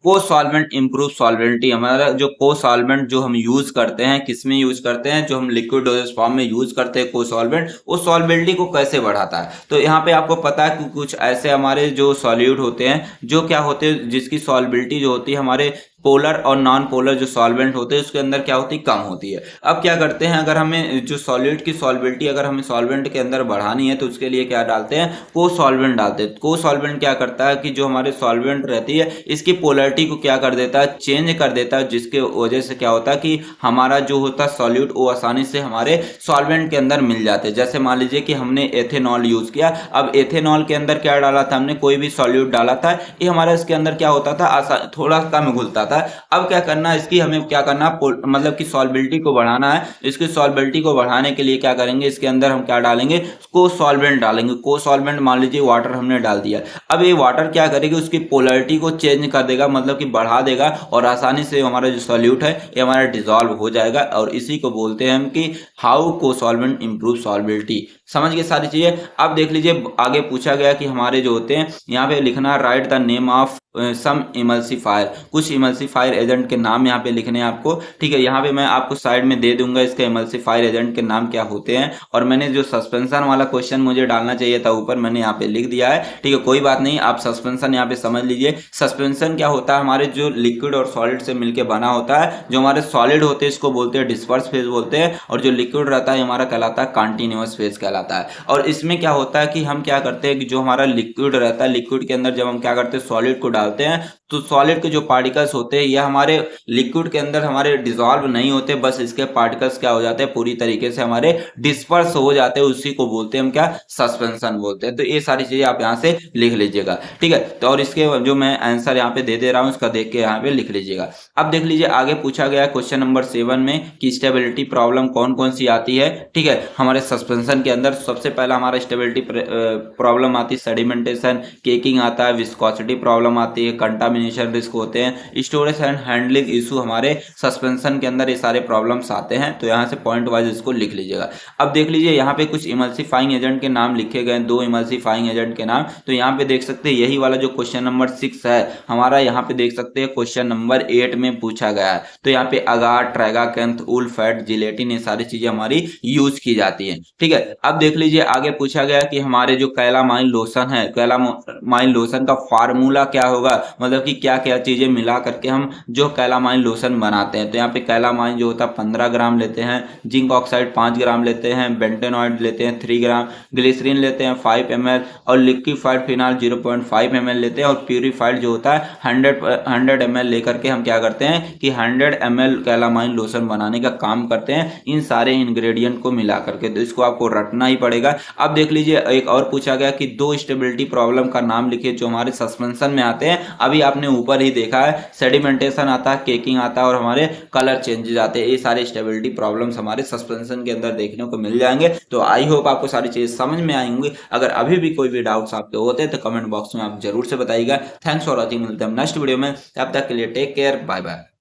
को सॉल्वेंट इंप्रूव सॉल्वेंटी। हमारा जो को सॉल्वेंट जो हम यूज करते हैं, किसमें यूज करते हैं, जो हम लिक्विड डोजेज फॉर्म में यूज करते हैं को सॉल्वेंट, वो सॉल्वेंटी को कैसे बढ़ाता है। तो यहाँ पे आपको पता है कि कुछ ऐसे हमारे जो सॉल्यूट होते हैं, जो क्या होते हैं, जिसकी सॉल्बिलिटी जो होती है हमारे पोलर और नॉन पोलर जो सॉल्वेंट होते हैं उसके अंदर क्या होती है, कम होती है। अब क्या करते हैं, अगर हमें जो सॉल्यूट की सॉल्बिलिटी अगर हमें सॉल्वेंट के अंदर बढ़ानी है, तो उसके लिए क्या डालते हैं, को सॉल्वेंट डालते हैं। को सॉल्वेंट क्या करता है कि जो हमारे सॉल्वेंट रहती है इसकी पोलरिटी को क्या कर देता है, चेंज कर देता है, जिसके वजह से क्या होता है कि हमारा जो होता है सॉल्यूट वो आसानी से हमारे सॉल्वेंट के अंदर मिल जाते हैं। जैसे मान लीजिए कि हमने एथेनॉल यूज किया, अब एथेनॉल के अंदर क्या डाला था हमने, कोई भी सॉल्यूट डाला था, ये हमारा इसके अंदर क्या होता था, थोड़ा कम घुलता था। अब क्या करना है, इसकी हमें क्या करना, मतलब कि सॉल्बिलिटी को बढ़ाना है। इसकी सॉल्बिलिटी को बढ़ाने के लिए क्या करेंगे, इसके अंदर हम क्या डालेंगे, को सॉल्वेंट डालेंगे। को सॉल्वेंट मान लीजिए वाटर हमने डाल दिया, अब ये वाटर क्या करेगी, उसकी पोलरिटी को चेंज कर देगा, मतलब कि बढ़ा देगा, और आसानी से हमारा जो सॉल्यूट है ये हमारा डिसॉल्व हो जाएगा। और इसी को बोलते हैं हम कि हाउ को सॉल्वेंट इंप्रूव सॉल्बिलिटी। समझ गए सारी चीजें। अब देख लीजिए आगे पूछा गया कि हमारे जो होते हैं यहाँ पे लिखना, write the name of some emulsifier. कुछ इमल्सिफायर एजेंट के नाम यहाँ पे लिखने हैं आपको, ठीक है। यहाँ पे मैं आपको साइड में दे दूंगा इसके इमल्सिफायर एजेंट के नाम क्या होते हैं। और मैंने जो सस्पेंशन वाला क्वेश्चन मुझे डालना चाहिए था ऊपर, मैंने यहाँ पे लिख दिया है, ठीक है, कोई बात नहीं। आप सस्पेंशन यहाँ पे समझ लीजिए। सस्पेंशन क्या होता है, हमारे जो लिक्विड और सॉलिड से मिलकर बना होता है। जो हमारे सॉलिड होते हैं इसको बोलते हैं डिस्पर्स फेज बोलते हैं, और जो लिक्विड रहता है हमारा कहलाता है कंटिन्यूअस फेज कहलाता है। और इसमें क्या होता है कि हम क्या करते हैं कि जो हमारा लिक्विड रहता है, लिक्विड के अंदर जब हम क्या करते हैं सॉलिड को डालते हैं, तो सॉलिड के जो पार्टिकल्स होते हैं ये हमारे लिक्विड के अंदर हमारे डिसॉल्व नहीं होते, बस इसके पार्टिकल्स क्या हो जाते हैं, पूरी तरीके से हमारे डिस्पर्स हो जाते हैं। उसी को बोलते हैं हम क्या, सस्पेंशन बोलते हैं। तो ये सारी चीजें आप यहाँ से लिख लीजिएगा, ठीक है। तो और इसके जो मैं आंसर यहाँ पे दे रहा हूँ उसका देख के यहाँ पे लिख लीजिएगा। अब देख लीजिए आगे पूछा गया क्वेश्चन नंबर 7 में कि स्टेबिलिटी प्रॉब्लम कौन कौन सी आती है, ठीक है। हमारे सस्पेंशन के अंदर सबसे पहला हमारा स्टेबिलिटी प्रॉब्लम आती है सेडिमेंटेशन, केकिंग आता है, विस्कोसिटी प्रॉब्लम आती है, कंटामिनेशन रिस्क होते हैं, स्टोरेज एंड हैंडलिंग इशू हमारे सस्पेंशन के अंदर ये सारे प्रॉब्लम्स आते हैं। तो यहाँ से पॉइंट वाइज इसको लिख लीजिएगा। अब देख लीजिए यहाँ पे कुछ इमल्सिफाइंग एजेंट के नाम लिखे गए, 2 इमल्सिफाइंग एजेंट के नाम। तो यहाँ पे देख सकते हैं यही वाला जो क्वेश्चन नंबर 6 है हमारा, यहाँ पे देख सकते हैं क्वेश्चन नंबर 8 में पूछा गया है। तो यहाँ पे अगार, ट्रैगाकैंथ, उल्फेट, जिलेटिन, ये सारी चीजें हमारी यूज की जाती है, ठीक है। अब देख लीजिए आगे पूछा गया कि हमारे जो कैलामाइन लोशन है, कैलामाइन लोशन का फार्मूला क्या होगा, मतलब कि क्या क्या चीजें मिला करके हम जो कैलामाइन लोशन बनाते हैं। तो यहाँ पे कैलामाइन जो होता है 15 ग्राम लेते हैं, जिंक ऑक्साइड 5 ग्राम लेते हैं, बेंटेनॉइड लेते हैं 3 ग्राम, ग्लिसरीन लेते हैं 5 ml और लिक्विफाइड फिनाल 0.5 ml लेते हैं और प्यूरिफाइड जो होता है 100 ml लेकर के हम क्या करते हैं कि 100 ml कैलामाइन लोशन बनाने का काम करते हैं इन सारे इंग्रेडिएंट को मिला करके। तो इसको आपको रटना ही पड़ेगा। अब देख लीजिए एक और पूछा गया कि 2 स्टेबिलिटी प्रॉब्लम का नाम लिखिए जो हमारे सस्पेंशन में आते हैं। अभी आपने ऊपर ही देखा है, सेडिमेंटेशन आता है, केकिंग आता है और हमारे कलर चेंजेस आते हैं। ये सारे स्टेबिलिटी प्रॉब्लम्स हमारे सस्पेंशन के अंदर देखने को मिल जाएंगे। तो आई होप आपको सारी चीजें समझ में आएंगी। अगर अभी भी कोई भी डाउट्स आपके होते हैं तो कमेंट बॉक्स में आप जरूर से बताइएगा। थैंक्स फॉर वॉचिंग, मिलते हैं नेक्स्ट वीडियो में, तब तक के लिए टेक केयर, बाय बाय।